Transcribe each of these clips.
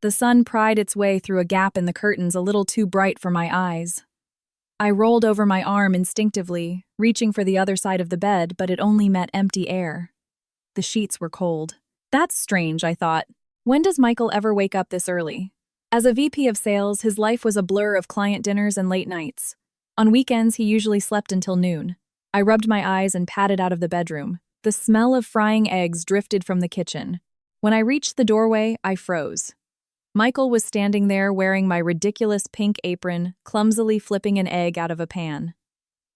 The sun pried its way through a gap in the curtains a little too bright for my eyes. I rolled over my arm instinctively, reaching for the other side of the bed, but it only met empty air. The sheets were cold. That's strange, I thought. When does Michael ever wake up this early? As a VP of sales, his life was a blur of client dinners and late nights. On weekends, he usually slept until noon. I rubbed my eyes and padded out of the bedroom. The smell of frying eggs drifted from the kitchen. When I reached the doorway, I froze. Michael was standing there wearing my ridiculous pink apron, clumsily flipping an egg out of a pan.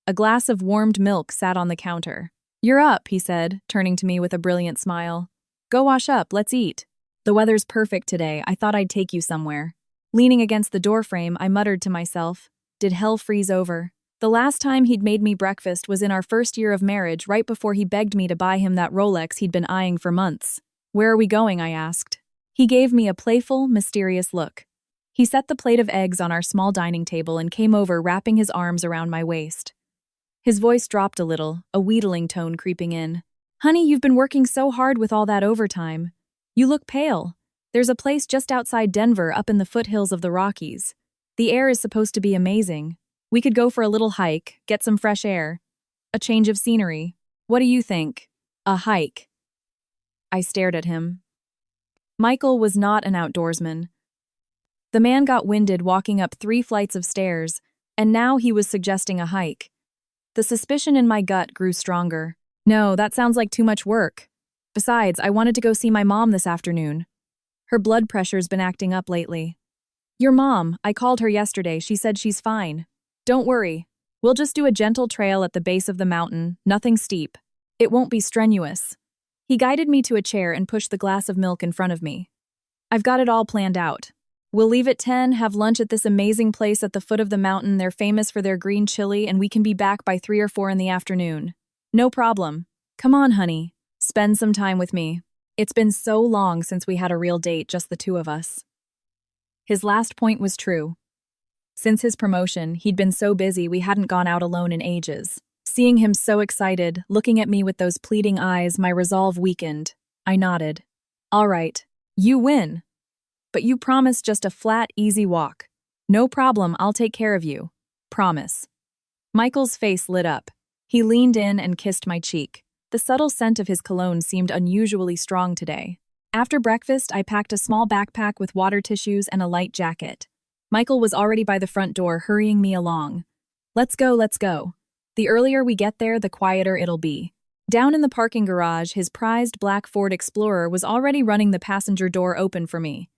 A glass of warmed milk sat on the counter. "You're up," he said, turning to me with a brilliant smile. "Go wash up, let's eat. The weather's perfect today, I thought I'd take you somewhere." Leaning against the doorframe, I muttered to myself, did hell freeze over? The last time he'd made me breakfast was in our first year of marriage, right before he begged me to buy him that Rolex he'd been eyeing for months. "Where are we going?" I asked. He gave me a playful, mysterious look. He set the plate of eggs on our small dining table and came over, wrapping his arms around my waist. His voice dropped a little, a wheedling tone creeping in. "Honey, you've been working so hard with all that overtime. You look pale. There's a place just outside Denver up in the foothills of the Rockies. The air is supposed to be amazing. We could go for a little hike, get some fresh air. A change of scenery. What do you think?" "A hike." I stared at him. Michael was not an outdoorsman. The man got winded walking up 3 flights of stairs, and now he was suggesting a hike. The suspicion in my gut grew stronger. "No, that sounds like too much work. Besides, I wanted to go see my mom this afternoon. Her blood pressure's been acting up lately." "Your mom, I called her yesterday, she said she's fine. Don't worry. We'll just do a gentle trail at the base of the mountain, nothing steep. It won't be strenuous." He guided me to a chair and pushed the glass of milk in front of me. "I've got it all planned out. We'll leave at 10, have lunch at this amazing place at the foot of the mountain. They're famous for their green chili, and we can be back by 3 or 4 in the afternoon. No problem. Come on, honey. Spend some time with me. It's been so long since we had a real date, just the two of us." His last point was true. Since his promotion, he'd been so busy we hadn't gone out alone in ages. Seeing him so excited, looking at me with those pleading eyes, my resolve weakened. I nodded. "All right. You win. But you promise just a flat, easy walk. No problem, I'll take care of you. Promise." Michael's face lit up. He leaned in and kissed my cheek. The subtle scent of his cologne seemed unusually strong today. After breakfast, I packed a small backpack with water tissues and a light jacket. Michael was already by the front door, hurrying me along. Let's go, let's go. The earlier we get there, the quieter it'll be." Down in the parking garage, his prized black Ford Explorer was already running the passenger door open for me.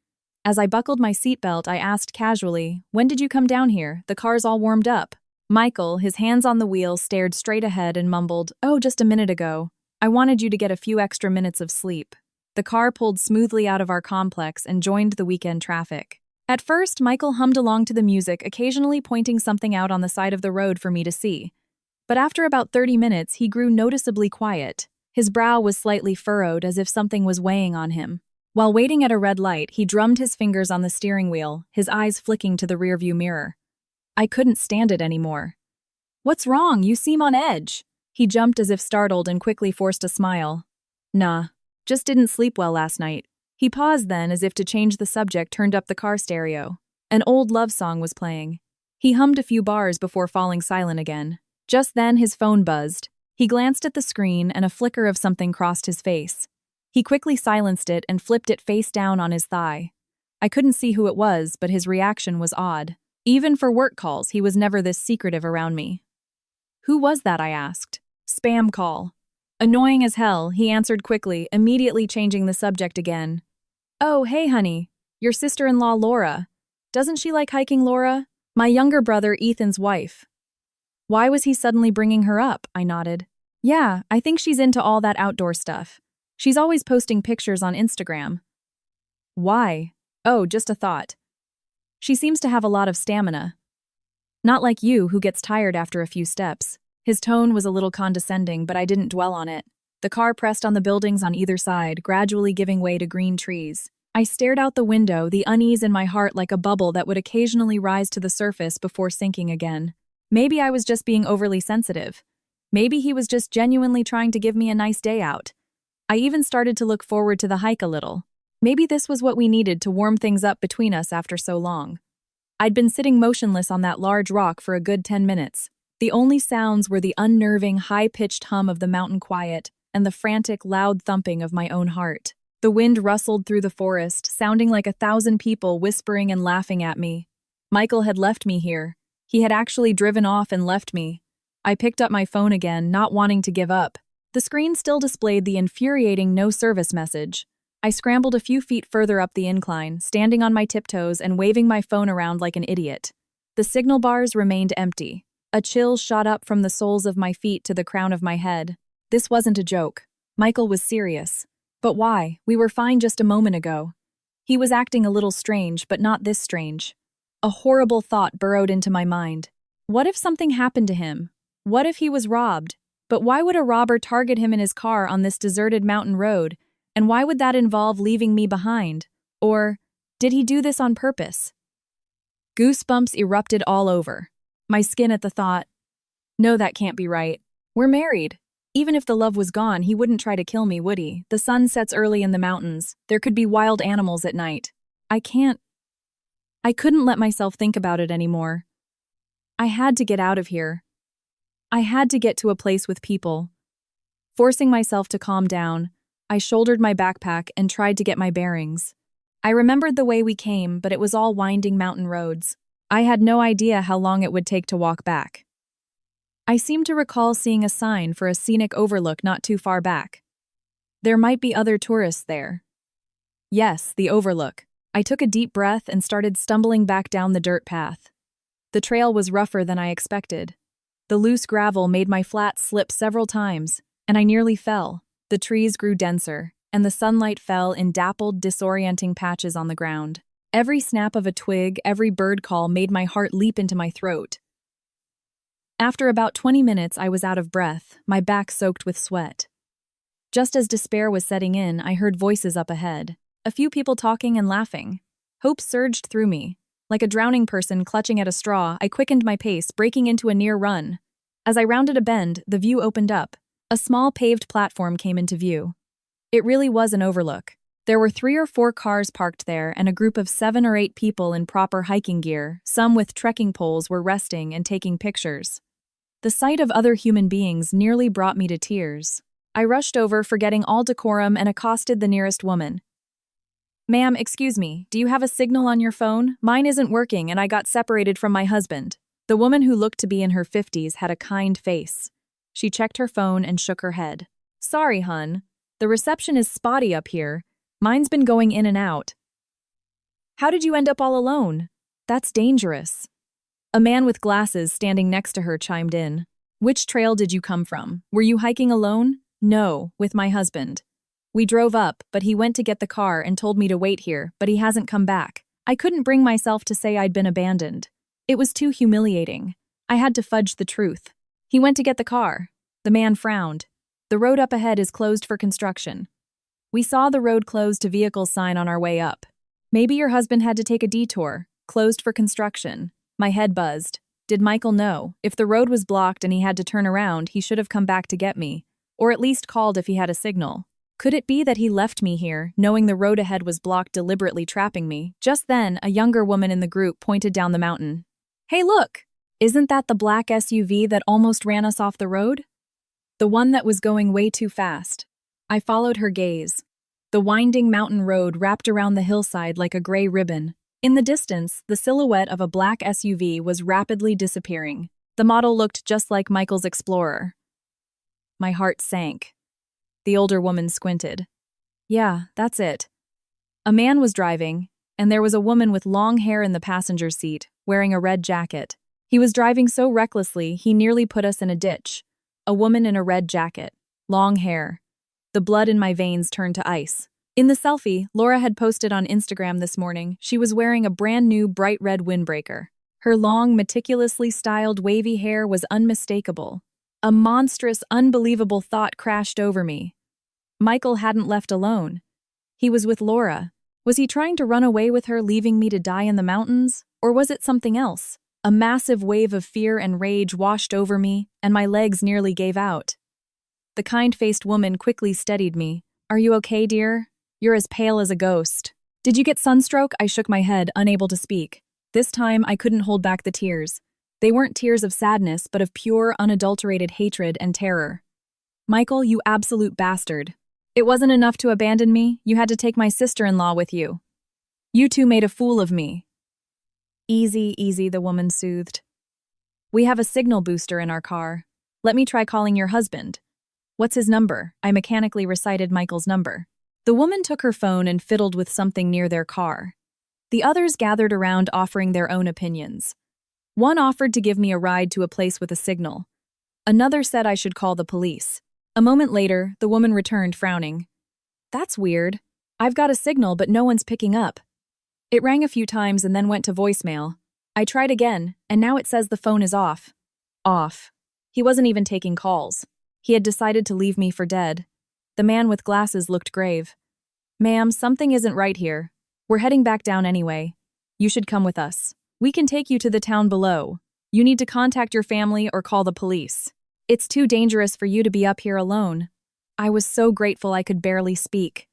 As I buckled my seatbelt, I asked casually, "When did you come down here? The car's all warmed up." Michael, his hands on the wheel, stared straight ahead and mumbled, "Oh, just a minute ago. I wanted you to get a few extra minutes of sleep." The car pulled smoothly out of our complex and joined the weekend traffic. At first, Michael hummed along to the music, occasionally pointing something out on the side of the road for me to see. But after about 30 minutes, he grew noticeably quiet. His brow was slightly furrowed, as if something was weighing on him. While waiting at a red light, he drummed his fingers on the steering wheel, his eyes flicking to the rearview mirror. I couldn't stand it anymore. "What's wrong? You seem on edge." He jumped as if startled and quickly forced a smile. "Nah, just didn't sleep well last night." He paused then, as if to change the subject, turned up the car stereo. An old love song was playing. He hummed a few bars before falling silent again. Just then, his phone buzzed. He glanced at the screen, and a flicker of something crossed his face. He quickly silenced it and flipped it face down on his thigh. I couldn't see who it was, but his reaction was odd. Even for work calls, he was never this secretive around me. "Who was that?" I asked. "Spam call." Annoying as hell, he answered quickly, immediately changing the subject again. "Oh, hey honey. Your sister-in-law Laura. Doesn't she like hiking, Laura? My younger brother Ethan's wife." Why was he suddenly bringing her up? I nodded. "Yeah, I think she's into all that outdoor stuff. She's always posting pictures on Instagram." "Why?" "Oh, just a thought. She seems to have a lot of stamina. Not like you, who gets tired after a few steps." His tone was a little condescending, but I didn't dwell on it. The car pressed on the buildings on either side, gradually giving way to green trees. I stared out the window, the unease in my heart like a bubble that would occasionally rise to the surface before sinking again. Maybe I was just being overly sensitive. Maybe he was just genuinely trying to give me a nice day out. I even started to look forward to the hike a little. Maybe this was what we needed to warm things up between us after so long. I'd been sitting motionless on that large rock for a good 10 minutes. The only sounds were the unnerving, high-pitched hum of the mountain quiet and the frantic, loud thumping of my own heart. The wind rustled through the forest, sounding like 1,000 people whispering and laughing at me. Michael had left me here. He had actually driven off and left me. I picked up my phone again, not wanting to give up. The screen still displayed the infuriating no-service message. I scrambled a few feet further up the incline, standing on my tiptoes and waving my phone around like an idiot. The signal bars remained empty. A chill shot up from the soles of my feet to the crown of my head. This wasn't a joke. Michael was serious. But why? We were fine just a moment ago. He was acting a little strange, but not this strange. A horrible thought burrowed into my mind. What if something happened to him? What if he was robbed? But why would a robber target him in his car on this deserted mountain road? And why would that involve leaving me behind? Or did he do this on purpose? Goosebumps erupted all over. My skin at the thought. No, that can't be right. We're married. Even if the love was gone, he wouldn't try to kill me, would he? The sun sets early in the mountains. There could be wild animals at night. I couldn't let myself think about it anymore. I had to get out of here. I had to get to a place with people. Forcing myself to calm down, I shouldered my backpack and tried to get my bearings. I remembered the way we came, but it was all winding mountain roads. I had no idea how long it would take to walk back. I seemed to recall seeing a sign for a scenic overlook not too far back. There might be other tourists there. Yes, the overlook. I took a deep breath and started stumbling back down the dirt path. The trail was rougher than I expected. The loose gravel made my flat slip several times, and I nearly fell. The trees grew denser, and the sunlight fell in dappled, disorienting patches on the ground. Every snap of a twig, every bird call made my heart leap into my throat. After about 20 minutes, I was out of breath, my back soaked with sweat. Just as despair was setting in, I heard voices up ahead. A few people talking and laughing. Hope surged through me. Like a drowning person clutching at a straw, I quickened my pace, breaking into a near run. As I rounded a bend, the view opened up. A small paved platform came into view. It really was an overlook. There were 3 or 4 cars parked there, and a group of 7 or 8 people in proper hiking gear, some with trekking poles, were resting and taking pictures. The sight of other human beings nearly brought me to tears. I rushed over, forgetting all decorum, and accosted the nearest woman. "Ma'am, excuse me, do you have a signal on your phone? Mine isn't working, and I got separated from my husband." The woman, who looked to be in her 50s, had a kind face. She checked her phone and shook her head. "Sorry, hun. The reception is spotty up here. Mine's been going in and out." "How did you end up all alone? That's dangerous." A man with glasses standing next to her chimed in. "Which trail did you come from? Were you hiking alone?" "No, with my husband. We drove up, but he went to get the car and told me to wait here, but he hasn't come back." I couldn't bring myself to say I'd been abandoned. It was too humiliating. I had to fudge the truth. "He went to get the car." The man frowned. "The road up ahead is closed for construction." We saw the road closed to vehicles sign on our way up. "Maybe your husband had to take a detour. Closed for construction." My head buzzed. Did Michael know? If the road was blocked and he had to turn around, he should have come back to get me. Or at least called if he had a signal. Could it be that he left me here, knowing the road ahead was blocked, deliberately trapping me? Just then, a younger woman in the group pointed down the mountain. "Hey, look! Isn't that the black SUV that almost ran us off the road?" The one that was going way too fast. I followed her gaze. The winding mountain road wrapped around the hillside like a gray ribbon. In the distance, the silhouette of a black SUV was rapidly disappearing. The model looked just like Michael's Explorer. My heart sank. The older woman squinted. "Yeah, that's it." A man was driving, and there was a woman with long hair in the passenger seat, wearing a red jacket. He was driving so recklessly, he nearly put us in a ditch. A woman in a red jacket. Long hair. The blood in my veins turned to ice. In the selfie Laura had posted on Instagram this morning, she was wearing a brand new bright red windbreaker. Her long, meticulously styled wavy hair was unmistakable. A monstrous, unbelievable thought crashed over me. Michael hadn't left alone. He was with Laura. Was he trying to run away with her, leaving me to die in the mountains? Or was it something else? A massive wave of fear and rage washed over me, and my legs nearly gave out. The kind-faced woman quickly steadied me. "Are you okay, dear? You're as pale as a ghost. Did you get sunstroke? I shook my head, unable to speak. This time, I couldn't hold back the tears. They weren't tears of sadness, but of pure, unadulterated hatred and terror. Michael, you absolute bastard. It wasn't enough to abandon me, you had to take my sister-in-law with you. You two made a fool of me. Easy, easy, the woman soothed. We have a signal booster in our car. Let me try calling your husband. What's his number? I mechanically recited Michael's number. The woman took her phone and fiddled with something near their car. The others gathered around offering their own opinions. One offered to give me a ride to a place with a signal. Another said I should call the police. A moment later, the woman returned, frowning. That's weird. I've got a signal, but no one's picking up. It rang a few times and then went to voicemail. I tried again, and now it says the phone is off. Off. He wasn't even taking calls. He had decided to leave me for dead. The man with glasses looked grave. Ma'am, something isn't right here. We're heading back down anyway. You should come with us. We can take you to the town below. You need to contact your family or call the police. It's too dangerous for you to be up here alone. I was so grateful I could barely speak.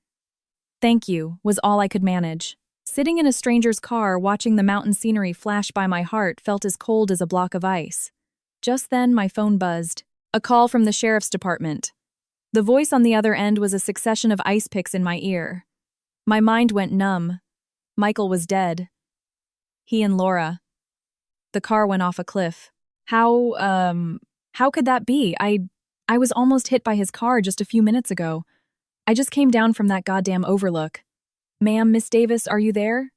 Thank you, was all I could manage. Sitting in a stranger's car, watching the mountain scenery flash by, my heart felt as cold as a block of ice. Just then, my phone buzzed. A call from the sheriff's department. The voice on the other end was a succession of ice picks in my ear. My mind went numb. Michael was dead. He and Laura. The car went off a cliff. How could that be? I was almost hit by his car just a few minutes ago. I just came down from that goddamn overlook. Ma'am, Miss Davis, are you there?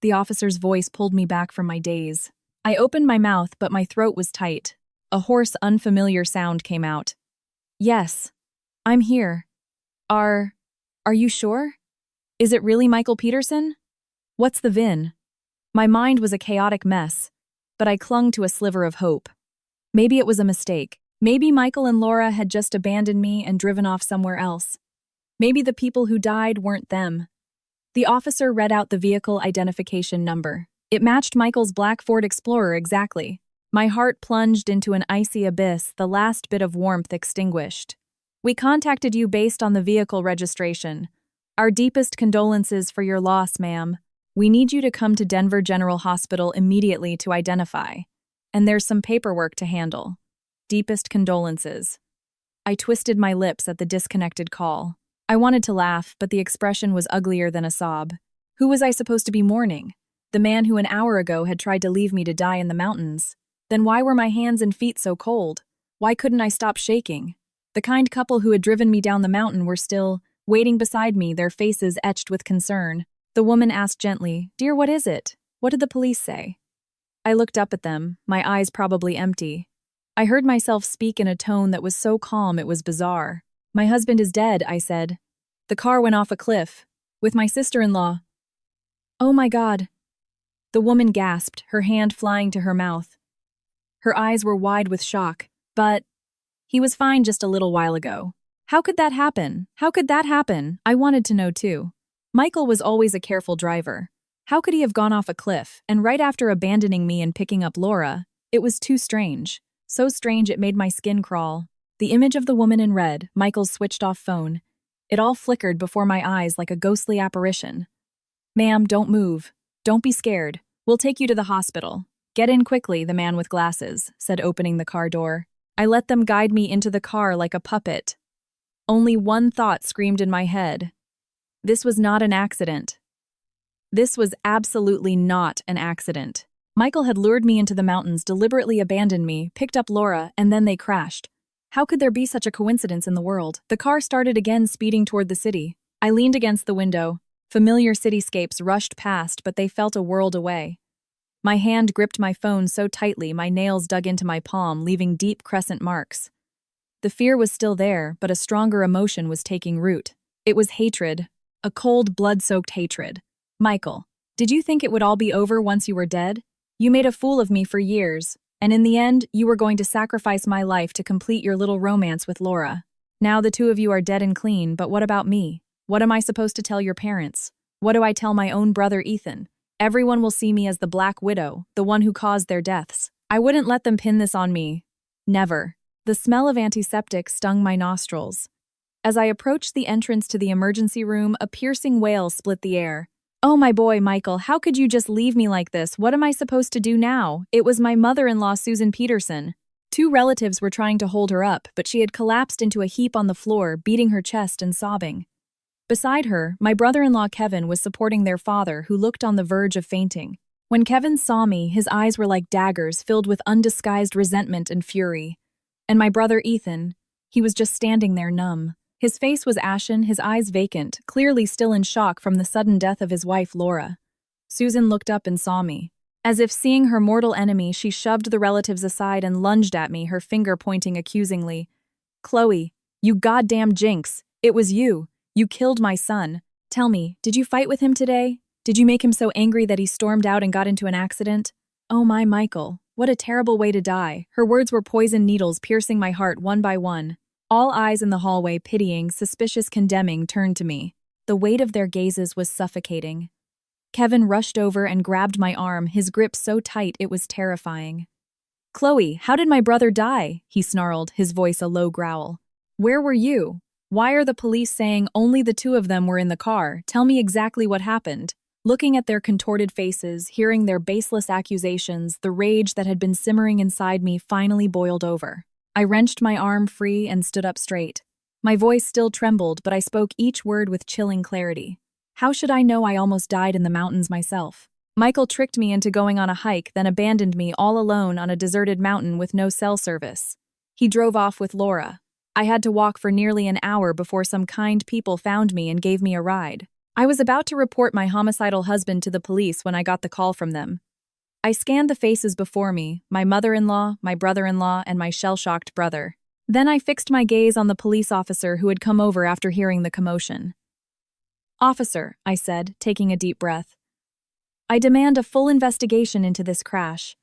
The officer's voice pulled me back from my daze. I opened my mouth, but my throat was tight. A hoarse, unfamiliar sound came out. Yes, I'm here. Are you sure? Is it really Michael Peterson? What's the VIN? My mind was a chaotic mess, but I clung to a sliver of hope. Maybe it was a mistake. Maybe Michael and Laura had just abandoned me and driven off somewhere else. Maybe the people who died weren't them. The officer read out the vehicle identification number. It matched Michael's black Ford Explorer exactly. My heart plunged into an icy abyss, the last bit of warmth extinguished. We contacted you based on the vehicle registration. Our deepest condolences for your loss, ma'am. We need you to come to Denver General Hospital immediately to identify. And there's some paperwork to handle. Deepest condolences. I twisted my lips at the disconnected call. I wanted to laugh, but the expression was uglier than a sob. Who was I supposed to be mourning? The man who an hour ago had tried to leave me to die in the mountains. Then why were my hands and feet so cold? Why couldn't I stop shaking? The kind couple who had driven me down the mountain were still waiting beside me, their faces etched with concern. The woman asked gently, "Dear, what is it? What did the police say?" I looked up at them, my eyes probably empty. I heard myself speak in a tone that was so calm it was bizarre. "My husband is dead," I said. "The car went off a cliff. With my sister-in-law." "Oh my God." The woman gasped, her hand flying to her mouth. Her eyes were wide with shock. "But he was fine just a little while ago. How could that happen? How could that happen?" I wanted to know too. Michael was always a careful driver. How could he have gone off a cliff, and right after abandoning me and picking up Laura? It was too strange. So strange it made my skin crawl. The image of the woman in red, Michael's switched-off phone. It all flickered before my eyes like a ghostly apparition. "Ma'am, don't move. Don't be scared. We'll take you to the hospital. Get in quickly," the man with glasses said, opening the car door. I let them guide me into the car like a puppet. Only one thought screamed in my head. This was not an accident. This was absolutely not an accident. Michael had lured me into the mountains, deliberately abandoned me, picked up Laura, and then they crashed. How could there be such a coincidence in the world? The car started again, speeding toward the city. I leaned against the window. Familiar cityscapes rushed past, but they felt a world away. My hand gripped my phone so tightly my nails dug into my palm, leaving deep crescent marks. The fear was still there, but a stronger emotion was taking root. It was hatred. A cold, blood-soaked hatred. "Michael, did you think it would all be over once you were dead? You made a fool of me for years, and in the end, you were going to sacrifice my life to complete your little romance with Laura. Now the two of you are dead and clean, but what about me? What am I supposed to tell your parents? What do I tell my own brother Ethan? Everyone will see me as the Black Widow, the one who caused their deaths. I wouldn't let them pin this on me. Never." The smell of antiseptic stung my nostrils. As I approached the entrance to the emergency room, a piercing wail split the air. "Oh, my boy, Michael, how could you just leave me like this? What am I supposed to do now?" It was my mother-in-law, Susan Peterson. Two relatives were trying to hold her up, but she had collapsed into a heap on the floor, beating her chest and sobbing. Beside her, my brother-in-law Kevin was supporting their father, who looked on the verge of fainting. When Kevin saw me, his eyes were like daggers, filled with undisguised resentment and fury. And my brother Ethan, he was just standing there numb. His face was ashen, his eyes vacant, clearly still in shock from the sudden death of his wife, Laura. Susan looked up and saw me. As if seeing her mortal enemy, she shoved the relatives aside and lunged at me, her finger pointing accusingly. "Chloe, you goddamn jinx! It was you! You killed my son! Tell me, did you fight with him today? Did you make him so angry that he stormed out and got into an accident? Oh my Michael, what a terrible way to die." Her words were poison needles piercing my heart one by one. All eyes in the hallway, pitying, suspicious, condemning, turned to me. The weight of their gazes was suffocating. Kevin rushed over and grabbed my arm, his grip so tight it was terrifying. "Chloe, how did my brother die?" he snarled, his voice a low growl. "Where were you? Why are the police saying only the two of them were in the car? Tell me exactly what happened." Looking at their contorted faces, hearing their baseless accusations, the rage that had been simmering inside me finally boiled over. I wrenched my arm free and stood up straight. My voice still trembled, but I spoke each word with chilling clarity. How should I know I almost died in the mountains myself? Michael tricked me into going on a hike, then abandoned me all alone on a deserted mountain with no cell service. He drove off with Laura. I had to walk for nearly an hour before some kind people found me and gave me a ride. I was about to report my homicidal husband to the police when I got the call from them. I scanned the faces before me, my mother-in-law, my brother-in-law, and my shell-shocked brother. Then I fixed my gaze on the police officer who had come over after hearing the commotion. "Officer," I said, taking a deep breath, "I demand a full investigation into this crash.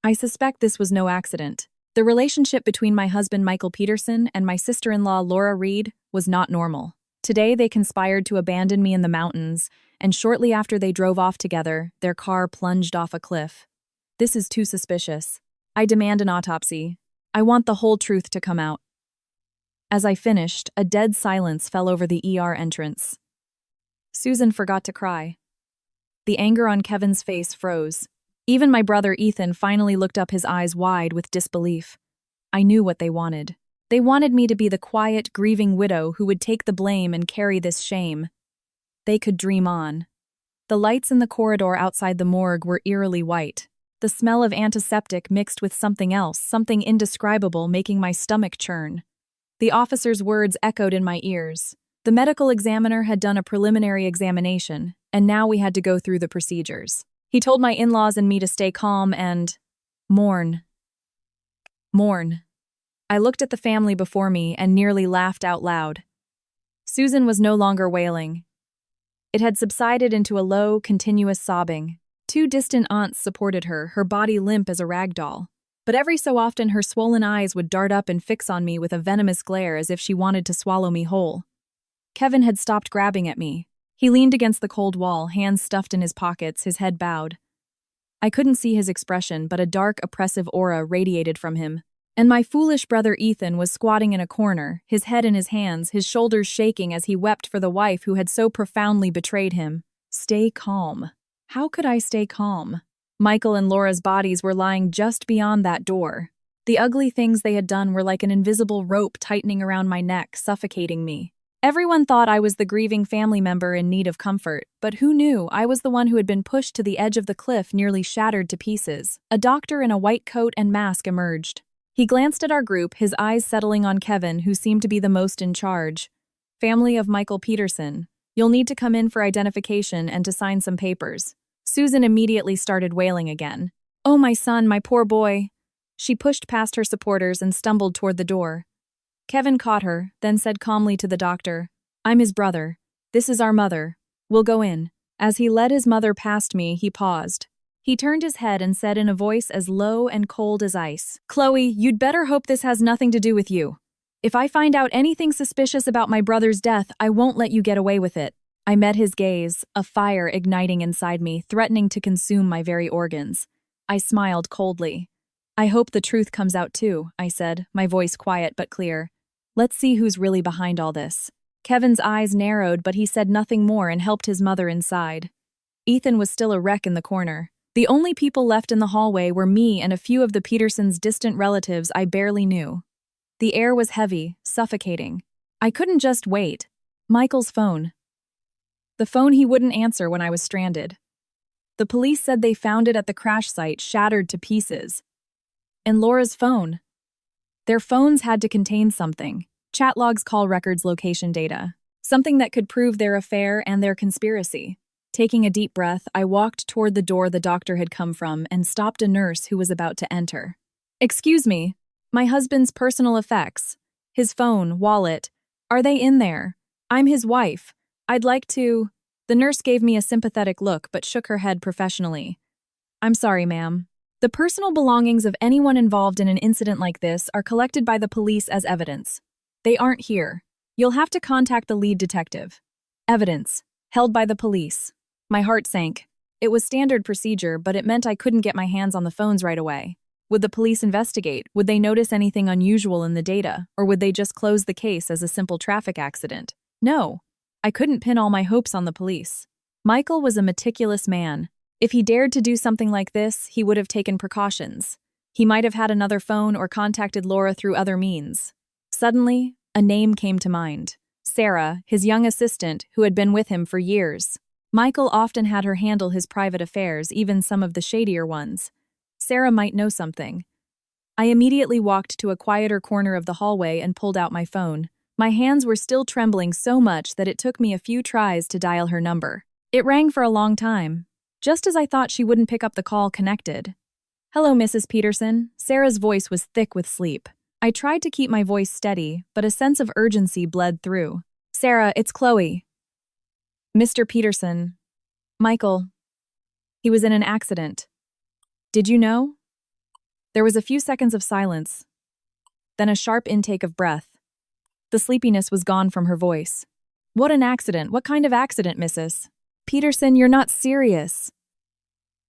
I suspect this was no accident. The relationship between my husband Michael Peterson and my sister-in-law Laura Reed was not normal. Today they conspired to abandon me in the mountains, and shortly after they drove off together, their car plunged off a cliff. This is too suspicious. I demand an autopsy. I want the whole truth to come out." As I finished, a dead silence fell over the ER entrance. Susan forgot to cry. The anger on Kevin's face froze. Even my brother Ethan finally looked up, his eyes wide with disbelief. I knew what they wanted. They wanted me to be the quiet, grieving widow who would take the blame and carry this shame. They could dream on. The lights in the corridor outside the morgue were eerily white. The smell of antiseptic mixed with something else, something indescribable, making my stomach churn. The officer's words echoed in my ears. The medical examiner had done a preliminary examination, and now we had to go through the procedures. He told my in-laws and me to stay calm and mourn. Mourn. I looked at the family before me and nearly laughed out loud. Susan was no longer wailing. It had subsided into a low, continuous sobbing. Two distant aunts supported her, her body limp as a rag doll. But every so often her swollen eyes would dart up and fix on me with a venomous glare as if she wanted to swallow me whole. Kevin had stopped grabbing at me. He leaned against the cold wall, hands stuffed in his pockets, his head bowed. I couldn't see his expression, but a dark, oppressive aura radiated from him. And my foolish brother Ethan was squatting in a corner, his head in his hands, his shoulders shaking as he wept for the wife who had so profoundly betrayed him. Stay calm. How could I stay calm? Michael and Laura's bodies were lying just beyond that door. The ugly things they had done were like an invisible rope tightening around my neck, suffocating me. Everyone thought I was the grieving family member in need of comfort, but who knew I was the one who had been pushed to the edge of the cliff, nearly shattered to pieces. A doctor in a white coat and mask emerged. He glanced at our group, his eyes settling on Kevin, who seemed to be the most in charge. "Family of Michael Peterson, you'll need to come in for identification and to sign some papers." Susan immediately started wailing again. "Oh, my son, my poor boy." She pushed past her supporters and stumbled toward the door. Kevin caught her, then said calmly to the doctor, "I'm his brother. This is our mother. We'll go in." As he led his mother past me, he paused. He turned his head and said in a voice as low and cold as ice, "Chloe, you'd better hope this has nothing to do with you. If I find out anything suspicious about my brother's death, I won't let you get away with it." I met his gaze, a fire igniting inside me, threatening to consume my very organs. I smiled coldly. "I hope the truth comes out too," I said, my voice quiet but clear. Let's see who's really behind all this. Kevin's eyes narrowed, but he said nothing more and helped his mother inside. Ethan was still a wreck in the corner. The only people left in the hallway were me and a few of the Petersons' distant relatives I barely knew. The air was heavy, suffocating. I couldn't just wait. Michael's phone. The phone he wouldn't answer when I was stranded. The police said they found it at the crash site, shattered to pieces. And Laura's phone. Their phones had to contain something. Chat logs, call records, location data. Something that could prove their affair and their conspiracy. Taking a deep breath, I walked toward the door the doctor had come from and stopped a nurse who was about to enter. "Excuse me, my husband's personal effects, his phone, wallet, are they in there? I'm his wife. I'd like to—" The nurse gave me a sympathetic look but shook her head professionally. "I'm sorry, ma'am. The personal belongings of anyone involved in an incident like this are collected by the police as evidence. They aren't here. You'll have to contact the lead detective." Evidence. Held by the police. My heart sank. It was standard procedure, but it meant I couldn't get my hands on the phones right away. Would the police investigate? Would they notice anything unusual in the data? Or would they just close the case as a simple traffic accident? No. I couldn't pin all my hopes on the police. Michael was a meticulous man. If he dared to do something like this, he would have taken precautions. He might have had another phone or contacted Laura through other means. Suddenly, a name came to mind. Sarah, his young assistant, who had been with him for years. Michael often had her handle his private affairs, even some of the shadier ones. Sarah might know something. I immediately walked to a quieter corner of the hallway and pulled out my phone. My hands were still trembling so much that it took me a few tries to dial her number. It rang for a long time. Just as I thought she wouldn't pick up the call, connected. "Hello, Mrs. Peterson." Sarah's voice was thick with sleep. I tried to keep my voice steady, but a sense of urgency bled through. "Sarah, it's Chloe." "Mr. Peterson. Michael. He was in an accident. Did you know?" There was a few seconds of silence, then a sharp intake of breath. The sleepiness was gone from her voice. "What an accident? What kind of accident, Mrs. Peterson? You're not serious."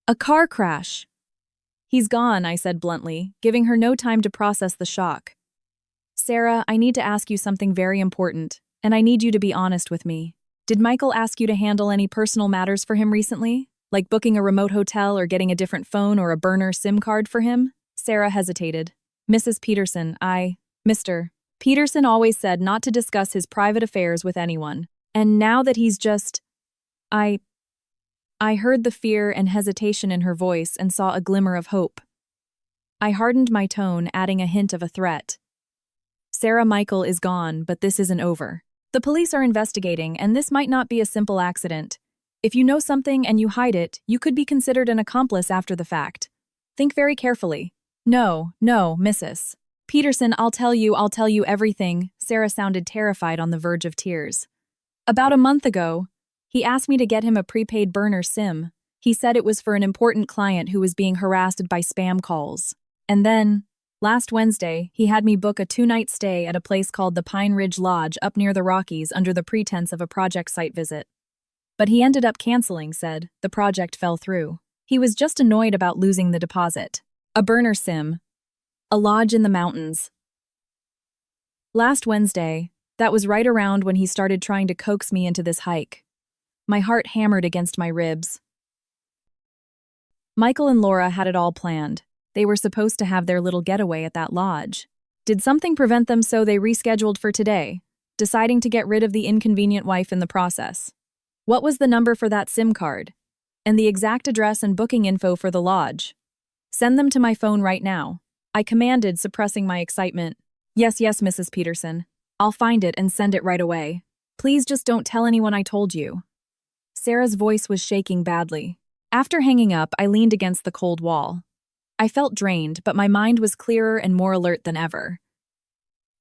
"A car crash." "He's gone," I said bluntly, giving her no time to process the shock. "Sarah, I need to ask you something very important, and I need you to be honest with me. Did Michael ask you to handle any personal matters for him recently? Like booking a remote hotel or getting a different phone or a burner SIM card for him?" Sarah hesitated. "Mrs. Peterson, Mr. Peterson always said not to discuss his private affairs with anyone. And now that he's just— I heard the fear and hesitation in her voice and saw a glimmer of hope. I hardened my tone, adding a hint of a threat. "Sarah, Michael is gone, but this isn't over. The police are investigating, and this might not be a simple accident. If you know something and you hide it, you could be considered an accomplice after the fact. Think very carefully." No, Mrs. Peterson, I'll tell you everything." Sarah sounded terrified, on the verge of tears. "About a month ago, he asked me to get him a prepaid burner SIM. He said it was for an important client who was being harassed by spam calls. And then, last Wednesday, he had me book a 2-night stay at a place called the Pine Ridge Lodge up near the Rockies under the pretense of a project site visit. But he ended up canceling, said the project fell through. He was just annoyed about losing the deposit. A burner SIM. A lodge in the mountains. Last Wednesday, that was right around when he started trying to coax me into this hike. My heart hammered against my ribs. Michael and Laura had it all planned. They were supposed to have their little getaway at that lodge. Did something prevent them, so they rescheduled for today, deciding to get rid of the inconvenient wife in the process. What was the number for that SIM card? And the exact address and booking info for the lodge? "Send them to my phone right now," I commanded, suppressing my excitement. Yes, Mrs. Peterson. I'll find it and send it right away. Please just don't tell anyone I told you." Sarah's voice was shaking badly. After hanging up, I leaned against the cold wall. I felt drained, but my mind was clearer and more alert than ever.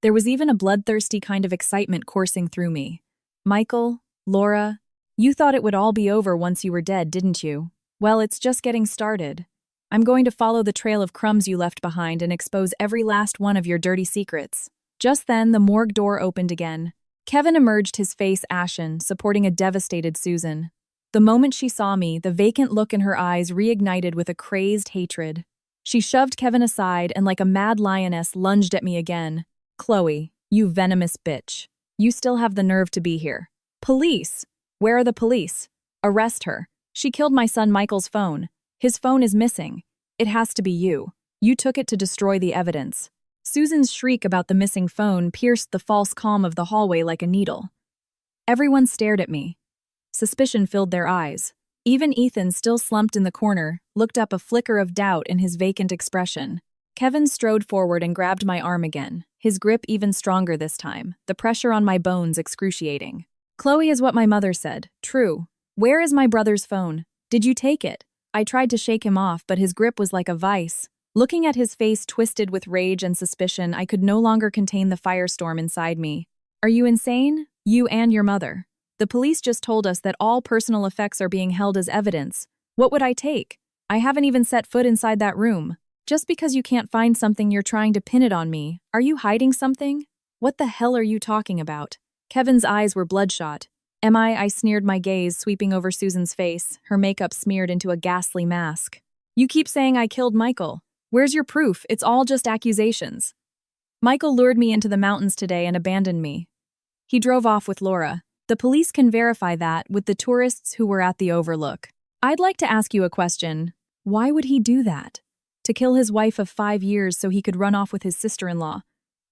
There was even a bloodthirsty kind of excitement coursing through me. "Michael, Laura, you thought it would all be over once you were dead, didn't you? Well, it's just getting started. I'm going to follow the trail of crumbs you left behind and expose every last one of your dirty secrets." Just then, the morgue door opened again. Kevin emerged, his face ashen, supporting a devastated Susan. The moment she saw me, the vacant look in her eyes reignited with a crazed hatred. She shoved Kevin aside and, like a mad lioness, lunged at me again. "Chloe, You venomous bitch. You still have the nerve to be here. Police! Where are the police? Arrest her. She killed my son Michael's phone. His phone is missing. It has to be you. You took it to destroy the evidence. Susan's shriek about the missing phone pierced the false calm of the hallway like a needle. Everyone stared at me. Suspicion filled their eyes. Even Ethan, still slumped in the corner, looked up, a flicker of doubt in his vacant expression. Kevin strode forward and grabbed my arm again, his grip even stronger this time, the pressure on my bones excruciating. Chloe is what my mother said. True. Where is my brother's phone? Did you take it? I tried to shake him off, but his grip was like a vice. Looking at his face twisted with rage and suspicion, I could no longer contain the firestorm inside me. Are you insane? You and your mother. The police just told us that all personal effects are being held as evidence. What would I take? I haven't even set foot inside that room. Just because you can't find something, you're trying to pin it on me. Are you hiding something? What the hell are you talking about? Kevin's eyes were bloodshot. Am I sneered, my gaze sweeping over Susan's face, her makeup smeared into a ghastly mask. You keep saying I killed Michael. Where's your proof? It's all just accusations. Michael lured me into the mountains today and abandoned me. He drove off with Laura. The police can verify that with the tourists who were at the Overlook. I'd like to ask you a question. Why would he do that? To kill his wife of 5 years so he could run off with his sister-in-law.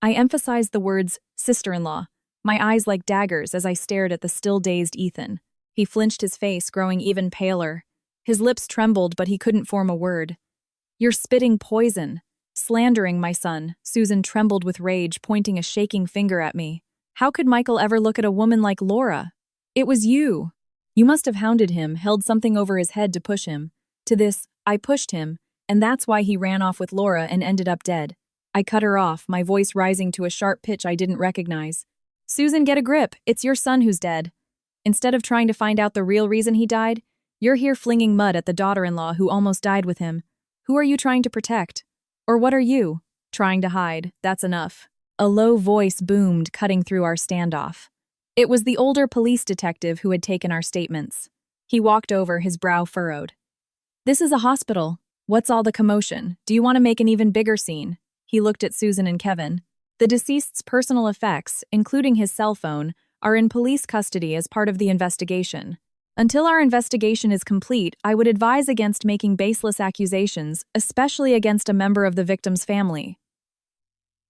I emphasized the words, sister-in-law, my eyes like daggers as I stared at the still-dazed Ethan. He flinched, his face growing even paler. His lips trembled, but he couldn't form a word. You're spitting poison. Slandering my son. Susan trembled with rage, pointing a shaking finger at me. How could Michael ever look at a woman like Laura? It was you. You must have hounded him, held something over his head to push him. To this, I pushed him, and that's why he ran off with Laura and ended up dead. I cut her off, my voice rising to a sharp pitch I didn't recognize. Susan, get a grip. It's your son who's dead. Instead of trying to find out the real reason he died, you're here flinging mud at the daughter-in-law who almost died with him. Who are you trying to protect? Or what are you? Trying to hide. That's enough. A low voice boomed, cutting through our standoff. It was the older police detective who had taken our statements. He walked over, his brow furrowed. This is a hospital. What's all the commotion? Do you want to make an even bigger scene? He looked at Susan and Kevin. The deceased's personal effects, including his cell phone, are in police custody as part of the investigation. Until our investigation is complete, I would advise against making baseless accusations, especially against a member of the victim's family.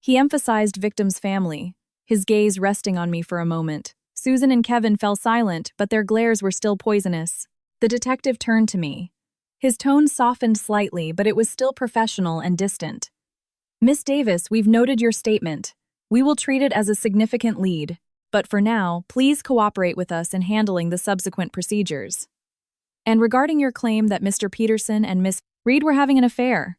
He emphasized victim's family, his gaze resting on me for a moment. Susan and Kevin fell silent, but their glares were still poisonous. The detective turned to me. His tone softened slightly, but it was still professional and distant. Miss Davis, we've noted your statement. We will treat it as a significant lead. But for now, please cooperate with us in handling the subsequent procedures. And regarding your claim that Mr. Peterson and Miss Reed were having an affair.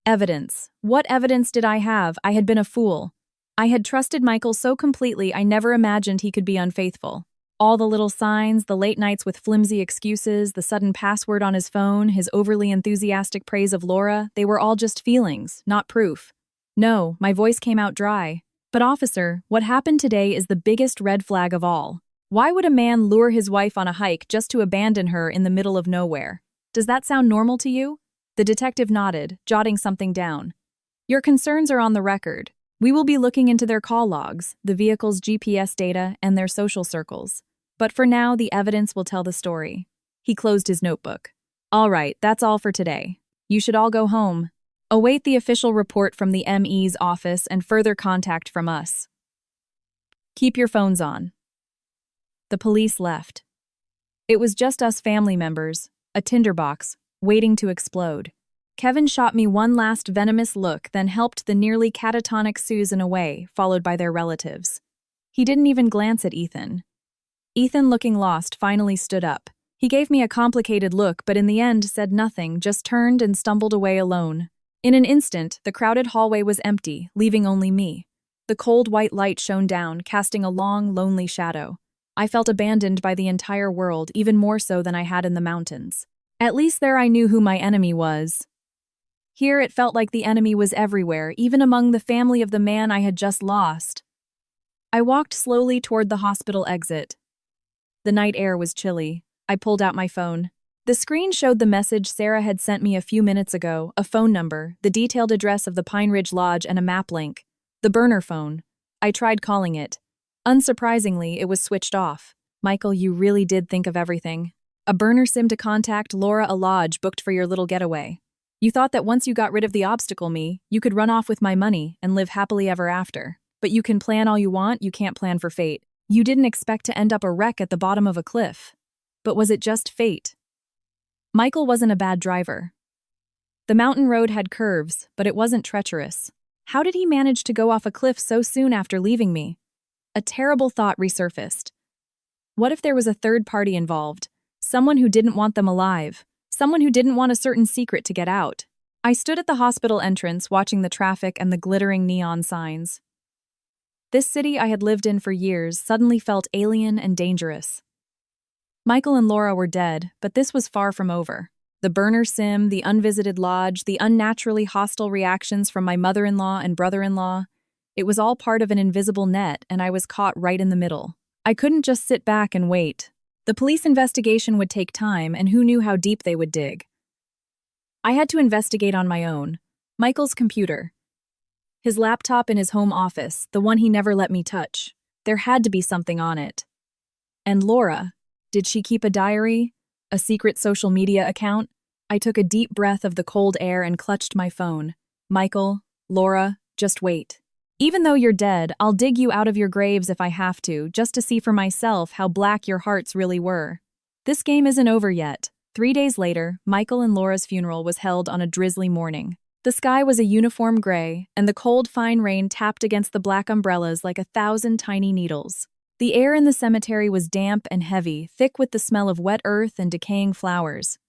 Evidence. What evidence did I have? I had been a fool. I had trusted Michael so completely I never imagined he could be unfaithful. All the little signs, the late nights with flimsy excuses, the sudden password on his phone, his overly enthusiastic praise of Laura, they were all just feelings, not proof. No, my voice came out dry. But officer, what happened today is the biggest red flag of all. Why would a man lure his wife on a hike just to abandon her in the middle of nowhere? Does that sound normal to you? The detective nodded, jotting something down. Your concerns are on the record. We will be looking into their call logs, the vehicle's GPS data, and their social circles. But for now, the evidence will tell the story. He closed his notebook. All right, that's all for today. You should all go home. Await the official report from the ME's office and further contact from us. Keep your phones on. The police left. It was just us family members, a tinderbox, waiting to explode. Kevin shot me one last venomous look, then helped the nearly catatonic Susan away, followed by their relatives. He didn't even glance at Ethan. Ethan, looking lost, finally stood up. He gave me a complicated look, but in the end said nothing, just turned and stumbled away alone. In an instant, the crowded hallway was empty, leaving only me. The cold white light shone down, casting a long, lonely shadow. I felt abandoned by the entire world, even more so than I had in the mountains. At least there I knew who my enemy was. Here it felt like the enemy was everywhere, even among the family of the man I had just lost. I walked slowly toward the hospital exit. The night air was chilly. I pulled out my phone. The screen showed the message Sarah had sent me a few minutes ago, a phone number, the detailed address of the Pine Ridge Lodge, and a map link. The burner phone. I tried calling it. Unsurprisingly, it was switched off. Michael, you really did think of everything. A burner SIM to contact Laura a lodge booked for your little getaway. You thought that once you got rid of the obstacle me, you could run off with my money and live happily ever after. But you can plan all you want, you can't plan for fate. You didn't expect to end up a wreck at the bottom of a cliff. But was it just fate? Michael wasn't a bad driver. The mountain road had curves, but it wasn't treacherous. How did he manage to go off a cliff so soon after leaving me? A terrible thought resurfaced. What if there was a third party involved? Someone who didn't want them alive. Someone who didn't want a certain secret to get out. I stood at the hospital entrance watching the traffic and the glittering neon signs. This city I had lived in for years suddenly felt alien and dangerous. Michael and Laura were dead, but this was far from over. The burner SIM, the unvisited lodge, the unnaturally hostile reactions from my mother-in-law and brother-in-law, it was all part of an invisible net, and I was caught right in the middle. I couldn't just sit back and wait. The police investigation would take time, and who knew how deep they would dig. I had to investigate on my own. Michael's computer. His laptop in his home office, the one he never let me touch. There had to be something on it. And Laura, did she keep a diary? A secret social media account? I took a deep breath of the cold air and clutched my phone. Michael, Laura, just wait. Even though you're dead, I'll dig you out of your graves if I have to, just to see for myself how black your hearts really were. This game isn't over yet. 3 days later, Michael and Laura's funeral was held on a drizzly morning. The sky was a uniform gray, and the cold, fine rain tapped against the black umbrellas like 1,000 tiny needles. The air in the cemetery was damp and heavy, thick with the smell of wet earth and decaying flowers.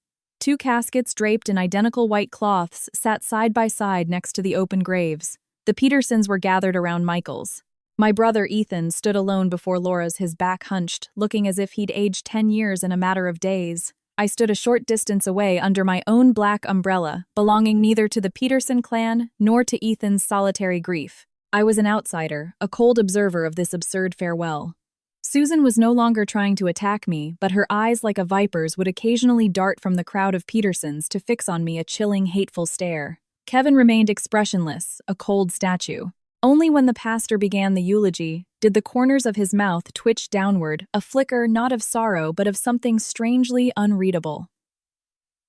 2 caskets draped in identical white cloths sat side by side next to the open graves. The Petersons were gathered around Michael's. My brother Ethan stood alone before Laura's, his back hunched, looking as if he'd aged 10 years in a matter of days. I stood a short distance away under my own black umbrella, belonging neither to the Peterson clan nor to Ethan's solitary grief. I was an outsider, a cold observer of this absurd farewell. Susan was no longer trying to attack me, but her eyes like a viper's would occasionally dart from the crowd of Petersons to fix on me a chilling, hateful stare. Kevin remained expressionless, a cold statue. Only when the pastor began the eulogy did the corners of his mouth twitch downward, a flicker not of sorrow but of something strangely unreadable.